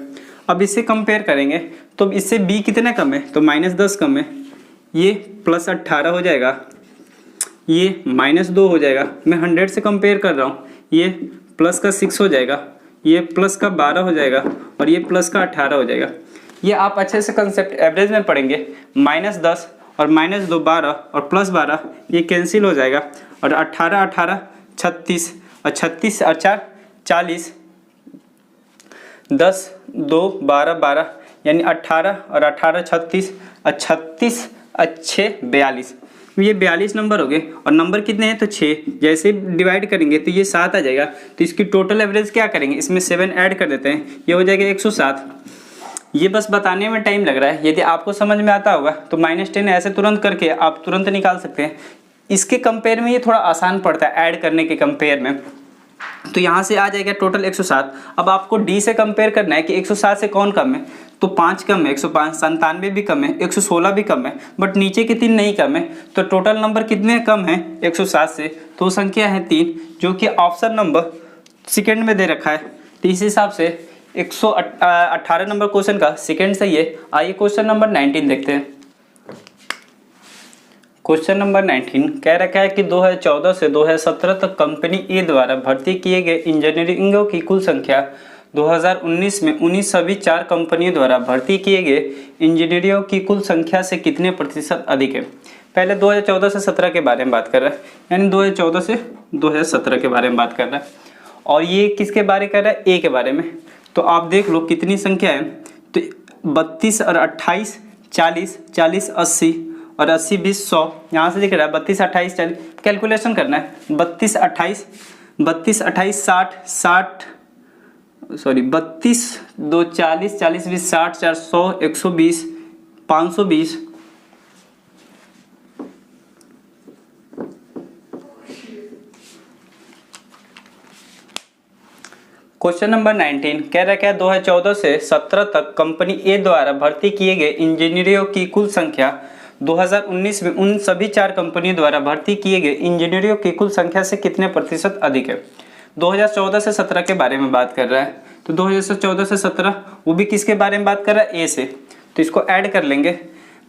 अब इससे कंपेयर करेंगे तो इससे बी कितना कम है, तो -10 कम है, ये +18 हो जाएगा, ये -2 हो जाएगा। मैं 100 से कंपेयर कर रहा हूँ, ये +6 हो जाएगा, ये +12 हो जाएगा और ये +18 हो जाएगा। ये आप अच्छे से कंसेप्ट एवरेज में पढ़ेंगे। -10 और -2 12 और +12 ये कैंसिल हो जाएगा और 18 18 36 और 36 और 4 40, 10 2 12 12 यानी 18 और 18 36 और 36 और 6 42। ये 42 नंबर हो गए और नंबर कितने हैं, तो 6। जैसे डिवाइड करेंगे तो ये 7 आ जाएगा, तो इसकी टोटल एवरेज क्या करेंगे, इसमें 7 ऐड कर देते हैं, ये हो जाएगा 107। ये बस बताने में टाइम लग रहा है, यदि आपको समझ में आता होगा तो -10 ऐसे तुरंत करके आप तुरंत निकाल सकते हैं। इसके कंपेयर में ये थोड़ा आसान पड़ता है ऐड करने के कंपेयर में। तो यहाँ से आ जाएगा टोटल 107। अब आपको डी से कंपेयर करना है कि 107 से कौन कम है, तो 5 कम है, 105, 97 भी कम है, 116 भी कम है, बट नीचे के 3 नहीं कम है। तो टोटल नंबर कितने कम है 107 से, तो संख्या है 3, जो कि ऑप्शन नंबर सेकेंड में दे रखा है। तो इस हिसाब से 118 नंबर क्वेश्चन का सेकेंड सही है। आइए क्वेश्चन नंबर 19 देखते हैं। क्वेश्चन नंबर 19 कह रखा है कि 2014 से 2017 तक कंपनी ए द्वारा भर्ती किए गए इंजीनियरिंगों की कुल संख्या 2019 में उन्हीं सभी 4 कंपनियों द्वारा भर्ती किए गए इंजीनियरों की कुल संख्या से कितने प्रतिशत अधिक है। पहले 2014 से 17 के बारे में बात कर रहा है, यानी 2014 से 2017 के बारे में बात कर रहा है। और ये किसके बारे कर रहा है, ए के बारे में। तो आप देख लो कितनी संख्या है, तो 32 और 28 40 40 80 और 80 20 100, यहाँ से दिख रहा है 32 28 40। कैलकुलेशन करना है, 32 28 60 60 सॉरी 32 2 40 40 20 60 4 100 120 520। क्वेश्चन नंबर 19 कह रखा है 2014 से 17 तक कंपनी ए द्वारा भर्ती किए गए इंजीनियरों की कुल संख्या 2019 में उन सभी 4 कंपनियों द्वारा भर्ती किए गए इंजीनियरों की कुल संख्या से कितने प्रतिशत अधिक है। 2014 से 17 के बारे में बात कर रहा है, तो 2014 से 17 वो भी किसके बारे में बात कर रहा है, ए से। तो इसको ऐड कर लेंगे,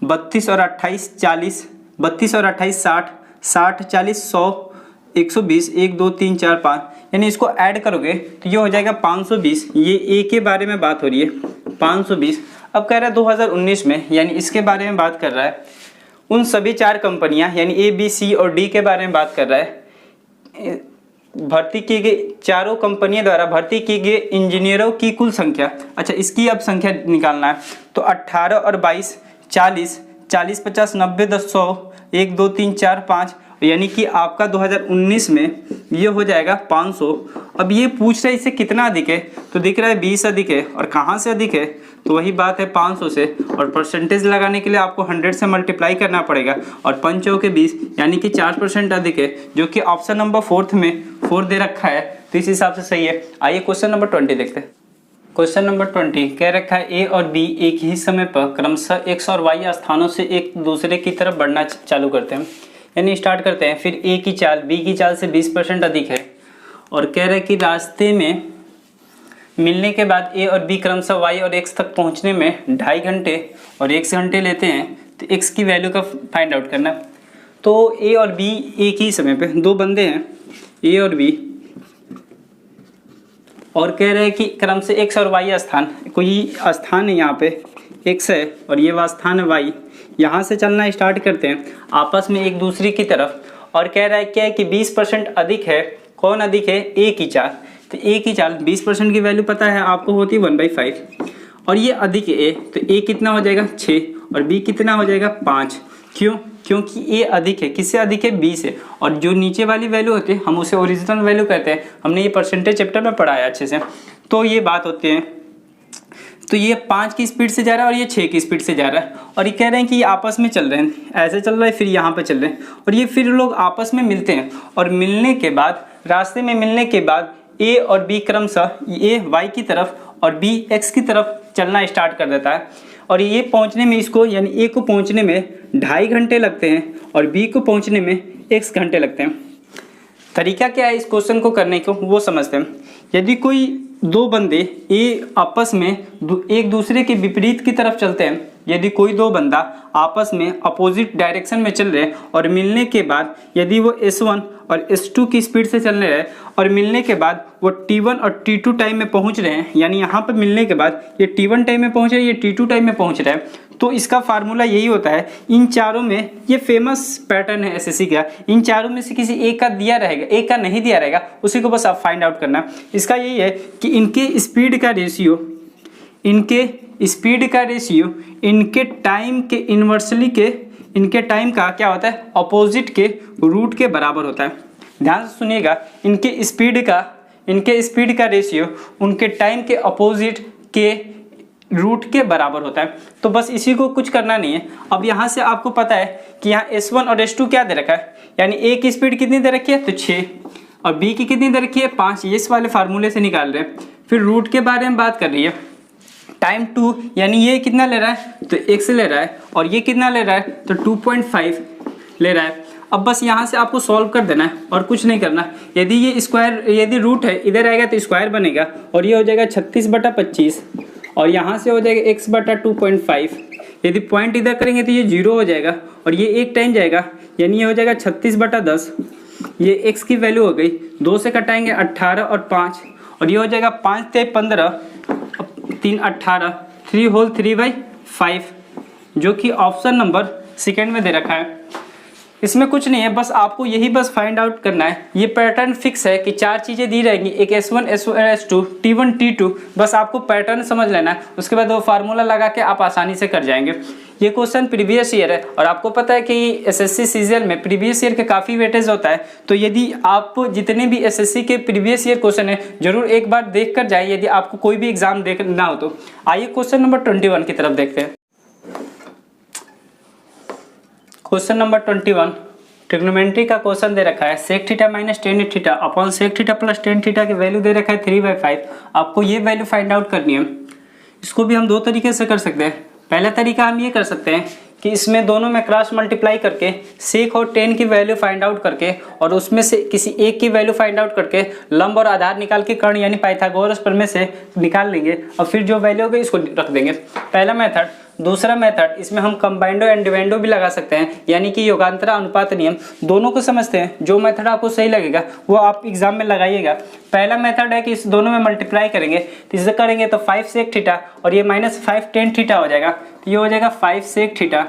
32 और 28 40, 32 और 28 60 60 40 100 120 1 2 3 4 5, यानी इसको ऐड करोगे तो ये हो जाएगा 520। ये ए के बारे में बात हो रही है 520। अब कह रहा है 2019 में, यानी इसके बारे में बात कर रहा है, उन सभी 4 कंपनियां यानी ए बी सी और डी के बारे में बात कर रहा है। भर्ती की गई 4 कंपनियों द्वारा भर्ती की गई इंजीनियरों की कुल संख्या। अच्छा, इसकी अब संख्या निकालना है, तो 18 और 22 40 40 50 90 10 100 1 2 3 4 5, यानी कि आपका 2019 में ये हो जाएगा 500। अब ये पूछ रहा है इससे कितना अधिक है, तो दिख रहा है 20 अधिक है। और कहाँ से अधिक है, तो वही बात है 500 से। और परसेंटेज लगाने के लिए आपको 100 से मल्टीप्लाई करना पड़ेगा और 5 के 20, यानी कि 4% अधिक है, जो कि ऑप्शन नंबर 4 में 4 दे रखा है, तो इस हिसाब से सही है। आइए क्वेश्चन नंबर 20 देखते हैं। क्वेश्चन नंबर 20 कह रखा है ए और बी एक ही समय पर क्रमशः एक्स और वाई स्थानों से एक दूसरे की तरफ बढ़ना चालू करते हैं, यानी स्टार्ट करते हैं। फिर ए की चाल बी की चाल से 20% अधिक है और कह रहे हैं कि रास्ते में मिलने के बाद ए और बी क्रमशः वाई और एक्स तक पहुंचने में 2.5 घंटे और 1 घंटे लेते हैं, तो एक्स की वैल्यू का फाइंड आउट करना। तो ए और बी एक ही समय पे 2 बंदे हैं, ए और बी, और कह रहे हैं कि क्रम से एक्स और वाई स्थान, कोई स्थान है यहाँ पे एक्स है और ये वह स्थान है वाई, यहाँ से चलना स्टार्ट करते हैं आपस में एक दूसरे की तरफ। और कह रहा है क्या है कि 20% अधिक है। कौन अधिक है, ए की चाल। तो ए की चाल 20% की वैल्यू पता है आपको होती है 1/5, और ये अधिक है ए, तो ए कितना हो जाएगा 6 और बी कितना हो जाएगा 5। क्यों, क्योंकि ए अधिक है, किससे अधिक है, बी से। और जो नीचे वाली वैल्यू होती है हम उसे ओरिजिनल वैल्यू कहते हैं, हमने ये परसेंटेज चैप्टर में पढ़ा है अच्छे से। तो ये बात होती है, तो ये 5 की स्पीड से जा रहा है और ये 6 की स्पीड से जा रहा है, और ये कह रहे हैं कि ये आपस में चल रहे हैं, ऐसे चल रहा है, फिर यहाँ पे चल रहे हैं, और ये फिर लोग आपस में मिलते हैं। और मिलने के बाद, रास्ते में मिलने के बाद ए और बी क्रमशः ए वाई की तरफ और बी एक्स की तरफ चलना स्टार्ट कर देता है। और ये पहुंचने में इसको यानी ए को पहुंचने में 2.5 घंटे लगते हैं और बी को पहुंचने में x घंटे लगते हैं। तरीका क्या है इस क्वेश्चन को करने को वो समझते हैं। यदि कोई दो बंदे ए आपस में एक दूसरे के विपरीत की तरफ चलते हैं, यदि कोई दो बंदा आपस में अपोजिट डायरेक्शन में चल रहे हैं और मिलने के बाद यदि वो S1 और S2 की स्पीड से चल रहे हैं और मिलने के बाद वो T1 और T2 टाइम में पहुंच रहे हैं, यानी यहाँ पर मिलने के बाद ये T1 टाइम में पहुंच रहे हैं, ये T2 टाइम में पहुंच रहे हैं, तो इसका फार्मूला यही होता है। इन चारों में ये फेमस पैटर्न है एसएससी का, इन चारों में से किसी एक का दिया रहेगा, एक का नहीं दिया रहेगा, उसी को बस आप फाइंड आउट करना। इसका यही है कि इनके स्पीड का रेशियो इनके टाइम के इन्वर्सली के इनके टाइम का क्या होता है, अपोजिट के रूट के बराबर होता है। ध्यान से सुनिएगा, इनके स्पीड का रेशियो उनके टाइम के अपोजिट के रूट के बराबर होता है। तो बस इसी को कुछ करना नहीं है। अब यहाँ से आपको पता है कि यहाँ S1 और S2 क्या दे रखा है, यानी A की स्पीड कितनी दे रखी है तो 6 और B की कितनी दे रखी है 5, ये इस वाले फार्मूले से निकाल रहे हैं। फिर रूट के बारे में बात कर रही है, टाइम 2 यानी ये कितना ले रहा है तो x ले रहा है और ये कितना ले रहा है तो 2.5 ले रहा है। अब बस यहाँ से आपको सॉल्व कर देना है और कुछ नहीं करना। यदि ये स्क्वायर, यदि रूट है इधर आएगा तो स्क्वायर बनेगा और ये हो जाएगा 36/25 और यहाँ से हो जाएगा x/2.5। यदि पॉइंट इधर करेंगे तो ये 0 हो जाएगा और ये एक टाइम जाएगा, यानी ये हो जाएगा 36/10। ये x की वैल्यू हो गई, 2 से कटाएंगे 18 और 5 और ये हो जाएगा 5 × 15 3 18 3 होल 3/5, जो कि ऑप्शन नंबर सेकेंड में दे रखा है। इसमें कुछ नहीं है, बस आपको यही बस फाइंड आउट करना है। ये पैटर्न फिक्स है कि 4 चीज़ें दी रहेंगी, एक S1 S2 T1 T2, बस आपको पैटर्न समझ लेना है। उसके बाद वो फार्मूला लगा के आप आसानी से कर जाएंगे। ये क्वेश्चन प्रीवियस ईयर है और आपको पता है कि एसएससी सीजीएल में प्रीवियस ईयर के काफ़ी वेटेज होता है। तो यदि आप जितने भी एसएससी के प्रीवियस ईयर क्वेश्चन है जरूर एक बार देख कर जाए, यदि आपको कोई भी एग्जाम देखना हो तो। आइए क्वेश्चन नंबर 21 की तरफ देखते हैं। क्वेश्चन नंबर 21 ट्रिग्नोमेट्री का क्वेश्चन दे रखा है। Sec theta minus tan theta upon sec theta plus tan theta value वैल्यू दे रखा है 3/5। आपको ये वैल्यू फाइंड आउट करनी है। इसको भी हम दो तरीके से कर सकते हैं। पहला तरीका हम ये कर सकते हैं कि इसमें दोनों में क्रॉस मल्टीप्लाई करके सेक और टेन की वैल्यू फाइंड आउट करके और उसमें से किसी एक की वैल्यू फाइंड आउट करके लंब और आधार निकाल के कर्ण यानी पाइथागोरस प्रमेय से निकाल लेंगे और फिर जो वैल्यू होगी इसको रख देंगे। पहला मेथड। दूसरा मेथड, इसमें हम कंबाइंडो एंड डिवाइंडो भी लगा सकते हैं, यानी कि योगांतरा अनुपात नियम। दोनों को समझते हैं, जो मेथड आपको सही लगेगा वो आप एग्जाम में लगाइएगा। पहला मेथड है कि इस दोनों में मल्टीप्लाई करेंगे, तो इसे करेंगे तो 5 सेक थीटा और ये माइनस 5 टेन थीटा हो जाएगा। तो ये हो जाएगा 5 sec theta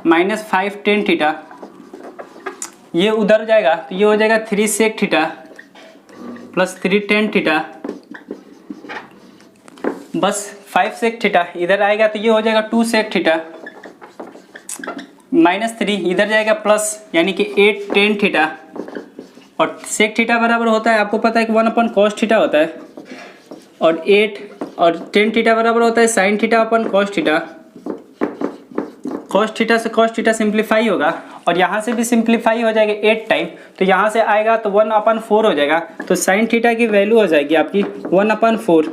minus 5 tan theta, ये उधर जाएगा तो ये हो जाएगा 3 sec theta plus 3 tan theta. बस 5 सेक थीटा इधर आएगा तो ये हो जाएगा 2 सेक थीटा माइनस 3 इधर जाएगा प्लस यानी कि 8 टेन थीटा और सेक थीटा बराबर होता है, आपको पता है कि 1/cos थीटा होता है और 8 और टेन थीटा बराबर होता है साइन थीटा अपन cos थीटा। cos थीटा से cos थीटा सिंप्लीफाई होगा और यहाँ से भी सिंप्लीफाई हो जाएगा 8 टाइम, तो यहाँ से आएगा तो 1/4 हो जाएगा। तो साइन थीटा की वैल्यू हो जाएगी आपकी 1/4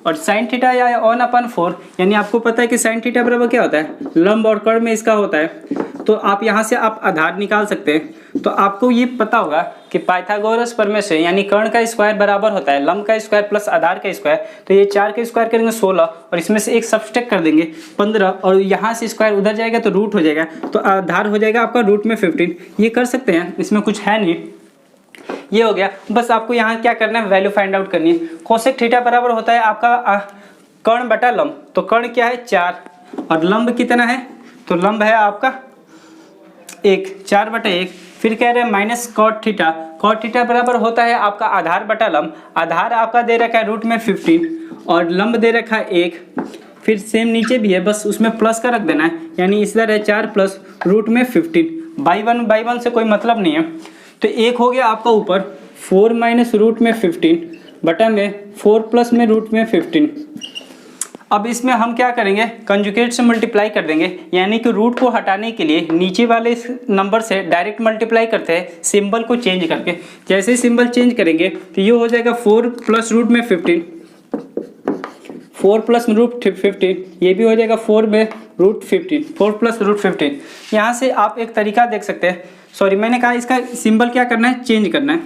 और साइन थीटा या 1/4 यानी आपको पता है कि साइन थीटा बराबर क्या होता है, लंब और कर्ण में इसका होता है। तो आप यहाँ से आप आधार निकाल सकते हैं। तो आपको ये पता होगा कि पाइथागोरस प्रमेय से यानी कर्ण का स्क्वायर बराबर होता है लंब का स्क्वायर प्लस आधार का स्क्वायर। तो ये 4 का स्क्वायर करेंगे 16 और इसमें से एक सब्सट्रैक्ट कर देंगे 15 और यहाँ से स्क्वायर उधर जाएगा तो रूट हो जाएगा, तो आधार हो जाएगा आपका रूट में 15। ये कर सकते हैं, इसमें कुछ है नहीं। ये हो गया। बस आपको यहाँ क्या करना है, वैल्यू फाइंड आउट करनी है। कोसेक थीटा बराबर होता है आपका कर्ण बटा लंब। तो कर्ण क्या है 4 और लंब कितना है, तो लंब है आपका 1, 4/1। फिर कह रहे हैं minus cot theta. Cot theta बराबर होता है आपका आधार बटा लंब। आधार आपका दे रखा है रूट में 15 और लंब दे रखा है 1। फिर सेम नीचे भी है, बस उसमें प्लस का रख देना है, यानी इस तरह है 4 प्लस रूट में 15। बाई वन से कोई मतलब नहीं है। तो एक हो गया आपका ऊपर 4 माइनस रूट में 15 बटा में 4 प्लस में रूट में 15। अब इसमें हम क्या करेंगे, कंजुगेट से मल्टीप्लाई कर देंगे, यानी कि रूट को हटाने के लिए नीचे वाले इस नंबर से डायरेक्ट मल्टीप्लाई करते हैं सिंबल को चेंज करके। जैसे सिंबल चेंज करेंगे तो ये हो जाएगा 4 प्लस रूट में 15, 4 प्लस रूट 15, ये भी हो जाएगा 4 में रूट 15, 4 प्लस रूट 15। यहाँ से आप एक तरीका देख सकते हैं, सॉरी मैंने कहा इसका सिंबल क्या करना है, चेंज करना है,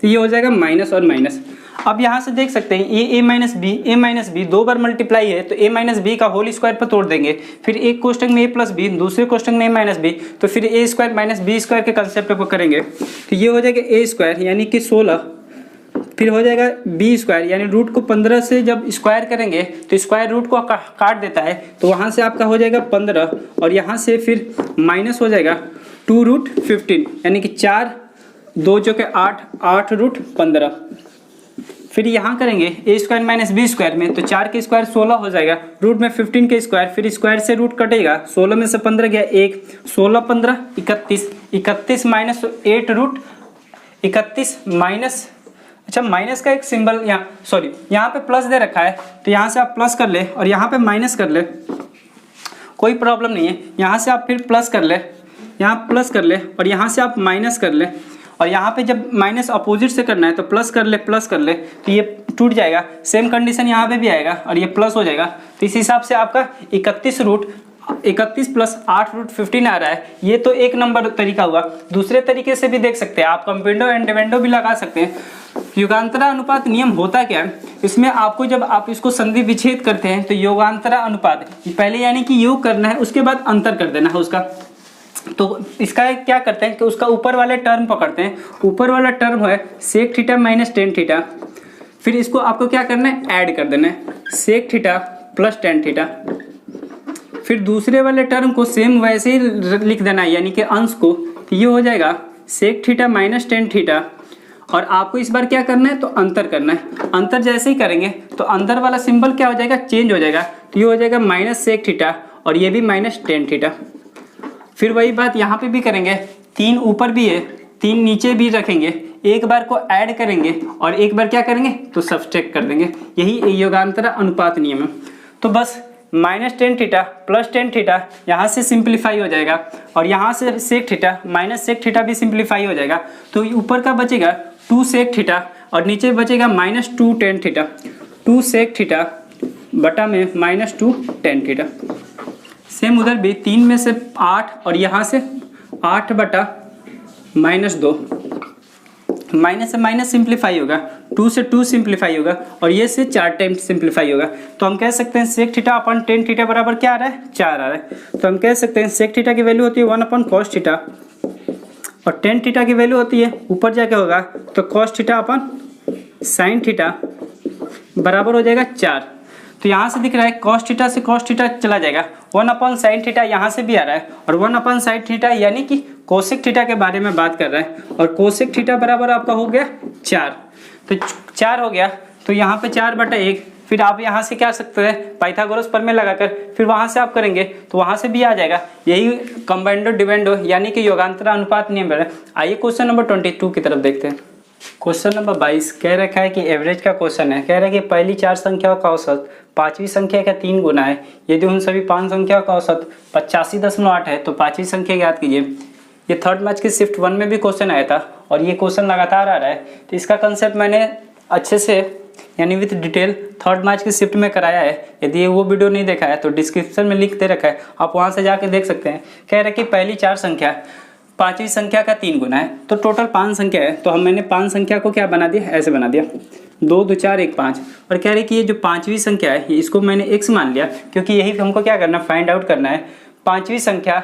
तो ये हो जाएगा माइनस और माइनस। अब यहाँ से देख सकते हैं ये a माइनस बी 2 बार मल्टीप्लाई है, तो a माइनस बी का होल स्क्वायर पर तोड़ देंगे, फिर एक कोष्टक में a प्लस बी, दूसरे कोष्टक में a माइनस बी, तो फिर a square minus B square के कंसेप्ट को करेंगे, तो ये हो जाएगा a स्क्वायर यानी कि 16, फिर हो जाएगा बी स्क्वायर यानी रूट को 15 से जब स्क्वायर करेंगे तो स्क्वायर रूट को काट देता है, तो वहाँ से आपका हो जाएगा 15 और यहाँ से फिर माइनस हो जाएगा 2 रूट 15 यानी कि 4 2 जो के 8 रूट 15। फिर यहाँ करेंगे ए स्क्वायर माइनस बी स्क्वायर में, तो 4 के स्क्वायर 16 हो जाएगा, रूट में 15 के स्क्वायर, फिर स्क्वायर से रूट कटेगा, 16 में से 15 गया 1, 16 15 31, 31 माइनस 8 रूट 31 माइनस, अच्छा माइनस का एक सिंबल यहाँ, सॉरी यहाँ पे प्लस दे रखा है, तो यहाँ से आप प्लस कर ले और यहाँ पे माइनस कर ले, कोई प्रॉब्लम नहीं है। यहाँ से आप फिर प्लस कर ले, यहाँ प्लस कर ले और यहाँ से आप माइनस कर ले, और यहाँ पे जब माइनस अपोजिट से करना है तो प्लस कर ले, तो ये टूट जाएगा। सेम कंडीशन यहाँ पे भी आएगा और ये प्लस हो जाएगा, तो इस हिसाब से आपका 31 प्लस 8 रूट 15 आ रहा है। ये तो एक नंबर तरीका हुआ। दूसरे तरीके से भी देख सकते हैं आप, कंपेंडो एंड डिविडेंडो भी लगा सकते हैं। युगांतरा अनुपात नियम होता क्या है, इसमें आपको जब आप इसको संधि विच्छेद करते हैं तो योगांतरा अनुपात पहले यानी कि योग करना है, उसके बाद अंतर कर देना है उसका। तो इसका क्या करते हैं कि उसका ऊपर वाले टर्म पकड़ते हैं, ऊपर वाला टर्म है sec theta minus tan theta, फिर इसको आपको क्या करना है, ऐड कर देना है sec theta plus tan theta, फिर दूसरे वाले टर्म को सेम वैसे ही लिख देना है यानी कि अंश को, तो ये हो जाएगा sec theta minus tan theta, और आपको इस बार क्या करना है तो अंतर करना है। अंतर जैसे ही करेंगे तो अंदर वाला सिंबल क्या हो जाएगा, चेंज हो जाएगा, तो ये हो जाएगा माइनस सेक थीटा और ये भी माइनस टेन थीटा। फिर वही बात यहाँ पे भी करेंगे, 3 ऊपर भी है 3 नीचे भी रखेंगे, एक बार को ऐड करेंगे और एक बार क्या करेंगे तो सब्सट्रैक्ट कर देंगे। यही योगांतरा अनुपात नियम है। तो बस minus tan theta plus tan theta यहाँ से सिंप्लीफाई हो जाएगा, और यहाँ से sec theta minus sec theta भी सिंप्लीफाई हो जाएगा, तो ऊपर का बचेगा 2 सेक थीटा और नीचे बचेगा minus 2 tan theta, 2 sec theta बटा में माइनस 2 टेन थीटा। सेम उधर भी 3 में से 8 और यहाँ से 8 बटा माइनस 2, माइनस से माइनस सिंप्लीफाई होगा, 2 से 2 सिंप्लीफाई होगा और ये से 4 टाइम सिंप्लीफाई होगा। तो हम कह सकते हैं सेक थीटा अपन टेन थीटा बराबर क्या आ रहा है, 4 आ रहा है। तो हम कह सकते हैं सेक थीटा की वैल्यू होती है 1 अपन कॉस थीटा, और टेन थीटा की वैल्यू होती है ऊपर जाके होगा तो कॉस थीटा अपन साइन थीटा बराबर हो जाएगा 4। तो यहाँ से दिख रहा है कॉस थीटा से कॉस थीटा चला जाएगा, 1 अपन साइन थीटा यहाँ से भी आ रहा है, और 1 अपन साइन थीटा यानी कि कोसेक थीटा के बारे में बात कर रहा है, और कोसेक थीटा बराबर आपका हो गया 4। तो 4 हो गया, तो यहाँ पे 4 बटा 1, फिर आप यहाँ से क्या सकते हैं पाइथागोरस प्रमेय लगाकर, फिर वहाँ से आप करेंगे तो वहाँ से भी आ जाएगा। यही कंपेंडो डिविडेंडो यानी कि योगांतरा अनुपात नियम है। आइए क्वेश्चन नंबर 22 की तरफ देखते हैं। क्वेश्चन नंबर 22 कह रखा है कि एवरेज का क्वेश्चन है। कह रहा है कि पहली 4 संख्याओं का औसत 5वीं संख्या का 3 गुना है, यदि उन सभी 5 संख्याओं का औसत 85.8 है तो 5वीं संख्या ज्ञात कीजिए। ये थर्ड मैच के शिफ्ट 1 में भी क्वेश्चन आया था और ये क्वेश्चन लगातार आ रहा है, तो इसका कंसेप्ट मैंने अच्छे से यानी विथ डिटेल थर्ड मैच के शिफ्ट में कराया है। यदि वो वीडियो नहीं देखा है तो डिस्क्रिप्शन में लिंक दे रखा है, आप वहाँ से जाके देख सकते हैं। कह रहे हैं कि पहली 4 संख्या 5वीं संख्या का 3 गुना है, तो टोटल 5 संख्या है, तो मैंने 5 संख्या को क्या बना दिया, ऐसे बना दिया 2 2 4 1 5। और कह रहे कि ये जो 5वीं संख्या है इसको मैंने x मान लिया, क्योंकि यही हमको क्या करना फाइंड आउट करना है। 5वीं संख्या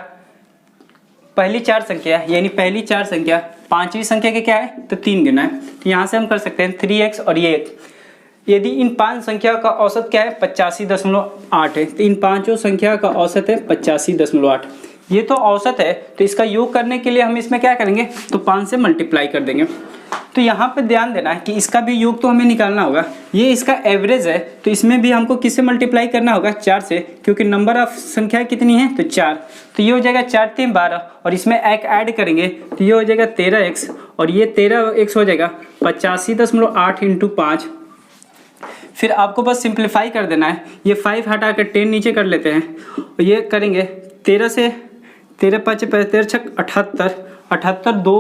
पहली 4 संख्या यानी पहली 4 संख्या 5वीं संख्या के क्या है तो 3 गुना है, तो यहाँ से हम कर सकते हैं 3x और ये 1। यदि इन 5 संख्या का औसत क्या है 85.8 है, तो इन 5 संख्या का औसत है 85.8। ये तो औसत है, तो इसका योग करने के लिए हम इसमें क्या करेंगे तो 5 से मल्टीप्लाई कर देंगे। तो यहाँ पे ध्यान देना है कि इसका भी योग तो हमें निकालना होगा। ये इसका एवरेज है, तो इसमें भी हमको किससे मल्टीप्लाई करना होगा 4 से, क्योंकि नंबर ऑफ संख्या कितनी है तो 4। तो ये हो जाएगा 4 3 12 और इसमें एक ऐड करेंगे तो ये हो जाएगा 13x और ये 13x हो जाएगा 85.8 इंटू 5। फिर आपको बस सिंप्लीफाई कर देना है, ये 5 हटा कर 10 नीचे कर लेते हैं और ये करेंगे 13 से 13 5 13 6 78 78 2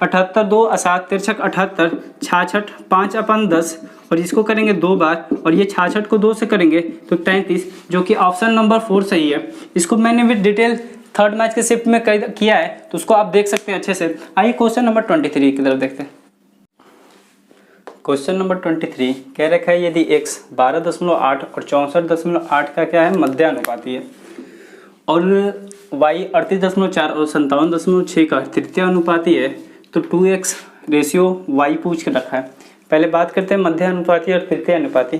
78 2 7 तिरछक 78, 66 5/10 और इसको करेंगे 2 बार और ये 66 को 2 से करेंगे तो 33, जो कि ऑप्शन नंबर 4 सही है। इसको मैंने विद डिटेल थर्ड मैच के शिफ्ट में किया है तो उसको आप देख सकते हैं अच्छे से। आइए क्वेश्चन नंबर 23 की तरफ देखते हैं। क्वेश्चन नंबर 23 कह रखा है यदि x 12.8 और 64.8 का क्या है मध्यानुपाती है और y 38.4 और 57.6 का तृतीय अनुपाती है तो 2x रेशियो y पूछ के रखा है। पहले बात करते हैं मध्यानुपाती और तृतीय अनुपाती।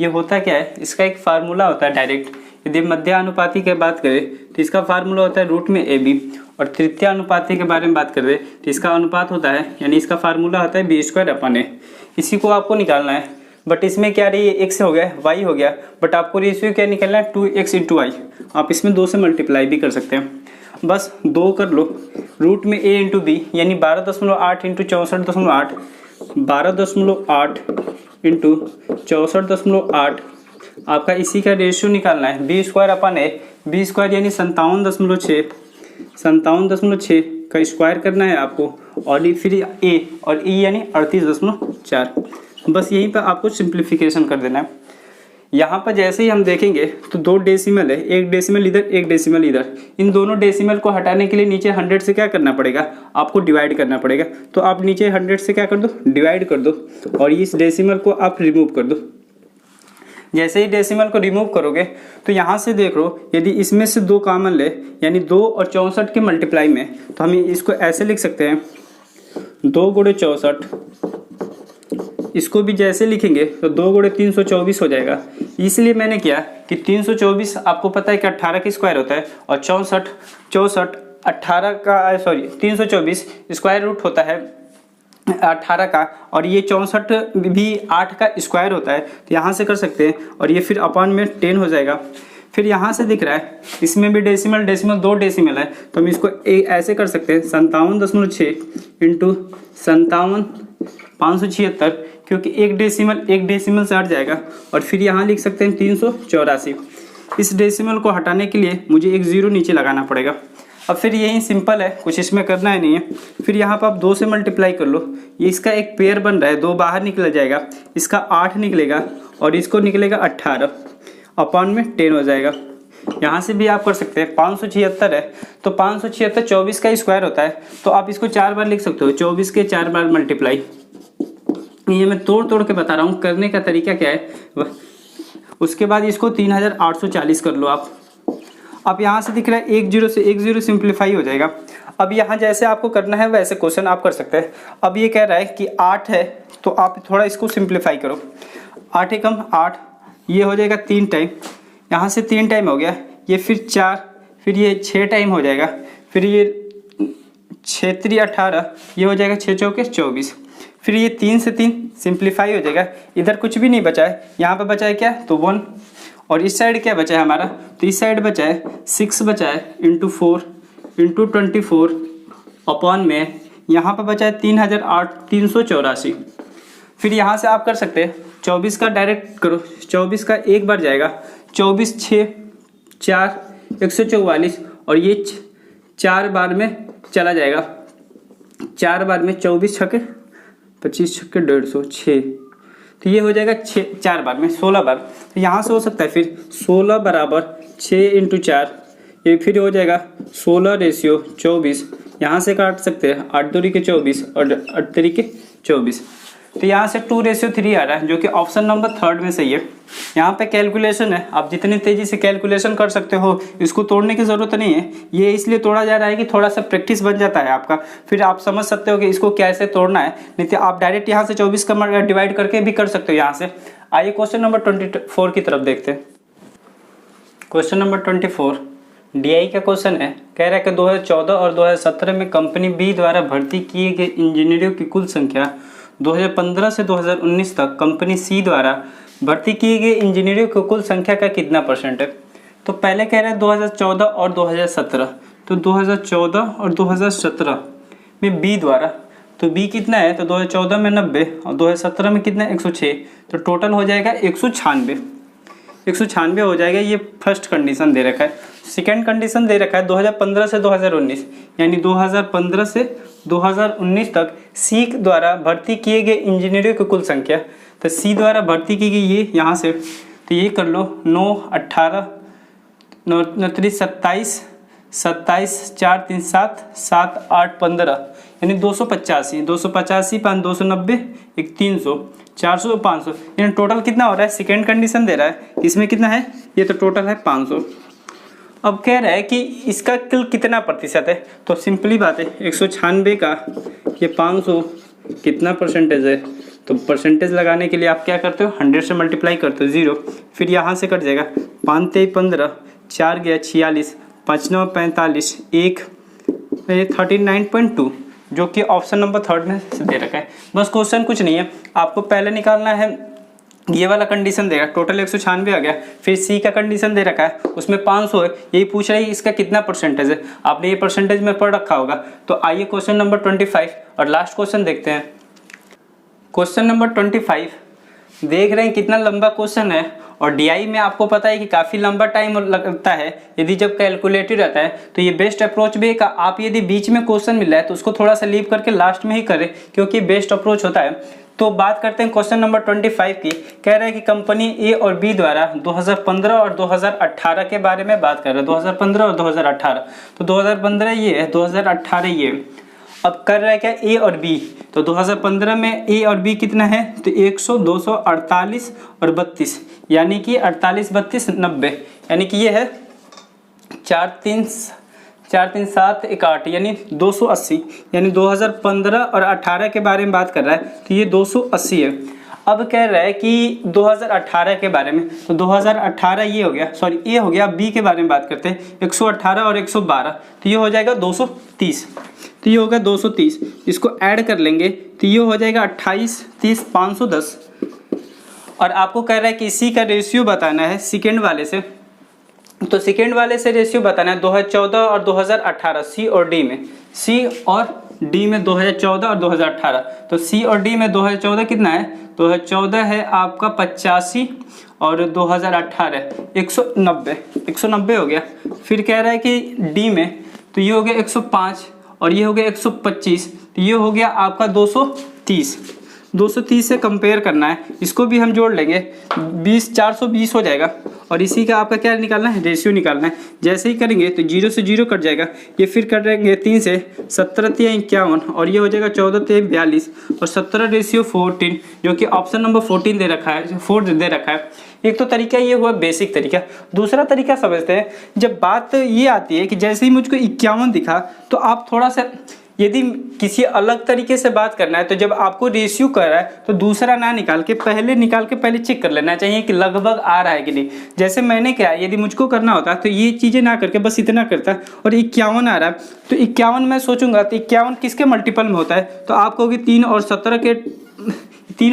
ये होता क्या है, इसका एक फार्मूला होता है डायरेक्ट। यदि मध्यानुपाती की बात करें तो इसका फार्मूला होता है रूट में AB और तृतीय अनुपाती के बारे में बात करें तो इसका अनुपात होता है यानी इसका फार्मूला होता है b²/a। इसी को आपको निकालना है, बट इसमें क्या रही है x हो गया y हो गया, बट आपको रेशियो क्या निकालना है 2x × y। आप इसमें 2 से मल्टीप्लाई भी कर सकते हैं, बस 2 कर लो। रूट में a × b यानी 12.8 × 64.8, 12.8 × 64.8 आपका इसी का रेशियो निकालना है b²/a। b² यानी 57.6, 57.6 का स्क्वायर करना है आपको और फिर a और e यानी 38.4। बस यहीं पर आपको सिंप्लीफिकेशन कर देना है। यहाँ पर जैसे ही हम देखेंगे तो 2 डेसिमल है, 1 डेसिमल इधर 1 डेसिमल इधर। इन दोनों डेसिमल को हटाने के लिए नीचे 100 से क्या करना पड़ेगा, आपको डिवाइड करना पड़ेगा। तो आप नीचे 100 से क्या कर दो, डिवाइड कर दो और इस डेसिमल को आप रिमूव कर दो। जैसे ही डेसिमल को रिमूव करोगे तो यहाँ से देख लो, यदि इसमें से 2 कॉमन ले यानी 2 और 64 के मल्टीप्लाई में, तो हम इसको ऐसे लिख सकते हैं 2 × 64। इसको भी जैसे लिखेंगे तो 2 × 324 हो जाएगा। इसलिए मैंने किया कि 324 आपको पता है कि 18 का स्क्वायर होता है और 64 18 का 324 स्क्वायर रूट होता है 18 का और ये 64 भी 8 का स्क्वायर होता है। तो यहाँ से कर सकते हैं और ये फिर अपॉन में 10 हो जाएगा। फिर यहाँ से दिख रहा है इसमें भी डेसिमल 2 डेसिमल है तो हम इसको ऐसे कर सकते हैं 57.6 × 57 576, क्योंकि एक डेसिमल से हट जाएगा। और फिर यहाँ लिख सकते हैं 384। इस डेसिमल को हटाने के लिए मुझे एक 0 नीचे लगाना पड़ेगा। अब फिर यही सिंपल है, कुछ इसमें करना है नहीं है। फिर यहाँ पर आप 2 से मल्टीप्लाई कर लो, ये इसका एक पेयर बन रहा है, 2 बाहर निकल जाएगा, इसका 8 निकलेगा और इसको निकलेगा 18 अपॉन में 10 हो जाएगा। यहाँ से भी आप कर सकते हैं 576 है तो 576 24 का स्क्वायर होता है तो आप इसको 4 बार लिख सकते हो, 24 के 4 बार मल्टीप्लाई। ये मैं तोड़ के बता रहा हूँ, करने का तरीका क्या है। उसके बाद इसको 3840 कर लो आप। अब यहाँ से दिख रहा है 1 0 से 1 0 सिंप्लीफाई हो जाएगा। अब यहाँ जैसे आपको करना है वैसे क्वेश्चन आप कर सकते हैं। अब ये कह रहा है कि 8 है तो आप थोड़ा इसको सिंप्लीफाई करो। 8 एकम 8, ये हो जाएगा 3 टाइम, यहाँ से 3 टाइम हो गया, ये फिर 4, फिर ये 6 टाइम हो जाएगा, फिर ये 6 × 3 18, ये हो जाएगा 6 × 4 = 24। फिर ये 3 से 3 सिंप्लीफाई हो जाएगा। इधर कुछ भी नहीं बचा है, यहाँ पर बचा है क्या तो 1 और इस साइड क्या बचा है हमारा, तो इस साइड बचा है 6 बचा है × 4 × 24 अपॉन में यहाँ पर बचा है 384। फिर यहाँ से आप कर सकते हैं 24 का डायरेक्ट करो, 24 का एक बार जाएगा, 24 6 4 144 और ये 4 बार में चला जाएगा, 4 बार में 24 छक्के 25 छक्के 150 6, तो ये हो जाएगा 4 बार में 16 बार। तो यहाँ से हो सकता है फिर 16 बराबर 6 × 4, ये फिर हो जाएगा 16 रेशियो 24। यहाँ से काट सकते हैं 8 दूरी के 24 और 8 तरी के 24, तो यहाँ से 2 रेशियो 3 आ रहा है, जो कि ऑप्शन नंबर 3 में सही है। यहाँ पे कैलकुलेशन है, आप जितनी तेज़ी से कैलकुलेशन कर सकते हो, इसको तोड़ने की ज़रूरत नहीं है। ये इसलिए तोड़ा जा रहा है कि थोड़ा सा प्रैक्टिस बन जाता है आपका, फिर आप समझ सकते हो कि इसको कैसे तोड़ना है। नहीं तो आप डायरेक्ट यहाँ से 24 का डिवाइड करके भी कर सकते हो यहाँ से। आइए क्वेश्चन नंबर 24 की तरफ देखते हैं। क्वेश्चन नंबर 24 DI का क्वेश्चन है, कह रहा है कि 2014 और 2017 में कंपनी बी द्वारा भर्ती किए गए इंजीनियरों की कुल संख्या 2015 से 2019 तक कंपनी सी द्वारा भर्ती किए गए इंजीनियरों की कुल संख्या का कितना % है। तो पहले कह रहे हैं 2014 और 2017, तो 2014 और 2017 में बी द्वारा, तो बी कितना है तो 2014 में 90 और 2017 में कितना 106, तो टोटल हो जाएगा 196 हो जाएगा। ये फर्स्ट कंडीशन दे रखा है। सेकेंड कंडीशन दे रखा है 2015 से 2019, यानी 2015 से 2019 तक सी द्वारा भर्ती किए गए इंजीनियरों की कुल संख्या। तो सी द्वारा भर्ती की गई ये यहाँ से, तो ये कर लो 9, 18, 9, 27, 27, 4, 3, 7, 7, 8, 15, यानी 285, 285, 5, 290, 1, 300, 400, 500, यानी टोटल कितना हो रहा है। सेकेंड कंडीशन दे रहा है, इसमें कितना है, ये तो टोटल है 500। अब कह रहा है कि इसका कुल कितना प्रतिशत है, तो सिंपली बात है 196 का ये 500 कितना परसेंटेज है, तो परसेंटेज लगाने के लिए आप क्या करते हो, 100 से मल्टीप्लाई करते हो 0, फिर यहाँ से कट जाएगा 5 3 15, 4 गया 46, 5 9 45, 1 39.2, जो कि ऑप्शन नंबर 3 में दे रखा है। बस क्वेश्चन कुछ नहीं है, आपको पहले निकालना है ये वाला कंडीशन देगा, टोटल 196 आ गया, फिर सी का कंडीशन दे रखा है उसमें 500 है, यही पूछ रही है इसका कितना परसेंटेज है, आपने ये परसेंटेज में पढ़ रखा होगा। तो आइए क्वेश्चन नंबर 25 और लास्ट क्वेश्चन देखते हैं। क्वेश्चन नंबर 25 देख रहे हैं कितना लंबा क्वेश्चन है, और डीआई में आपको पता है कि काफ़ी लंबा टाइम लगता है यदि जब कैलकुलेटेड रहता है, तो ये बेस्ट अप्रोच भी है का आप यदि बीच में क्वेश्चन मिल रहा है तो उसको थोड़ा सा लीव करके लास्ट में ही करें, क्योंकि बेस्ट अप्रोच होता है। तो बात करते हैं क्वेश्चन नंबर 25 की। कह रहा है कि कंपनी ए और बी द्वारा 2015 और 2018 के बारे में बात कर रहे हैं, 2015 और 2018, तो 2015 ये है, 2018 ये है। अब कर रहा है क्या, ए और बी, तो 2015 में ए और बी कितना है, तो 100, 200, 48 और 32, यानी कि 48, 32, 90, यानी कि ये है 4 3 7 1 8, यानी 280, यानी 2015 और 18 के बारे में बात कर रहा है, तो ये 280 है। अब कह रहा है कि 2018 के बारे में, तो 2018 ये हो गया, सॉरी ये हो गया, बी के बारे में बात करते हैं, 118 और 112, तो ये हो जाएगा 230, तो ये होगा 230, इसको ऐड कर लेंगे तो ये हो जाएगा 28, 30, 510। और आपको कह रहा है कि इसी का रेशियो बताना है सेकेंड वाले से, तो सेकेंड वाले से रेशियो बताना है 2014 और 2018, सी और डी में, सी और डी में 2014 और 2018, तो सी और डी में 2014 कितना है, 2014 है आपका 85 और 2018 190 हो गया। फिर कह रहा है कि डी में, तो ये हो गया 105 और ये हो गया 125, तो ये हो गया आपका 230 से कंपेयर करना है, इसको भी हम जोड़ लेंगे 420 हो जाएगा, और इसी का आपका क्या निकालना है, रेशियो निकालना है। जैसे ही करेंगे तो 0 से 0 कट जाएगा, ये फिर कट जाएंगे 3 से 17 3 51, और ये हो जाएगा 14 3 42 और 17 रेशियो 14, जो कि ऑप्शन नंबर 14 दे रखा है, 4 दे रखा है। एक तो तरीका ये हुआ बेसिक तरीका। दूसरा तरीका समझते हैं, जब बात ये आती है कि जैसे ही मुझको 51 दिखा, तो आप थोड़ा सा यदि किसी अलग तरीके से बात करना है, तो जब आपको रेशियो कर रहा है तो दूसरा ना निकाल के पहले चेक कर लेना चाहिए कि लगभग आ रहा है कि नहीं। जैसे मैंने क्या, यदि मुझको करना होता तो ये चीज़ें ना करके बस इतना करता, और 51 आ रहा है, तो 51 मैं सोचूंगा तो 51 किसके मल्टीपल में होता है, तो आप कहोगे 3 और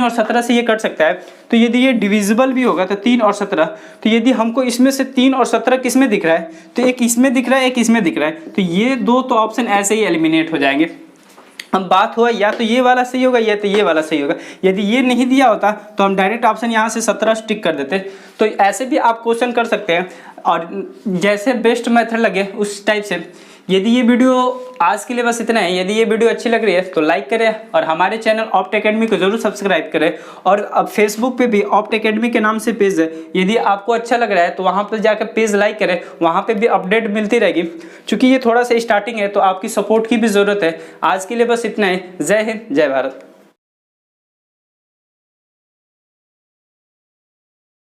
17 से ये कट सकता है। तो यदि ये डिविजिबल भी होगा तो 3 और 17, तो यदि हमको इसमें से 3 और 17 किस में दिख रहा है, तो एक इसमें दिख रहा है, एक इसमें दिख रहा है, तो ये दो तो ऑप्शन ऐसे ही एलिमिनेट हो जाएंगे। अब बात हुआ या तो ये वाला सही होगा या तो ये वाला सही होगा। यदि ये नहीं दिया होता तो हम डायरेक्ट ऑप्शन यहाँ से 17 टिक कर देते। तो ऐसे भी आप क्वेश्चन कर सकते हैं, और जैसे बेस्ट मेथड लगे उस टाइप से। यदि ये वीडियो आज के लिए बस इतना है। यदि ये वीडियो अच्छी लग रही है तो लाइक करें, और हमारे चैनल ऑप्ट एकेडमी को जरूर सब्सक्राइब करें। और अब फेसबुक पे भी ऑप्ट एकेडमी के नाम से पेज है, यदि आपको अच्छा लग रहा है तो वहाँ पर जाकर पेज लाइक करें, वहाँ पे भी अपडेट मिलती रहेगी। क्योंकि ये थोड़ा सा स्टार्टिंग है तो आपकी सपोर्ट की भी ज़रूरत है। आज के लिए बस इतना ही। जय हिंद, जय भारत।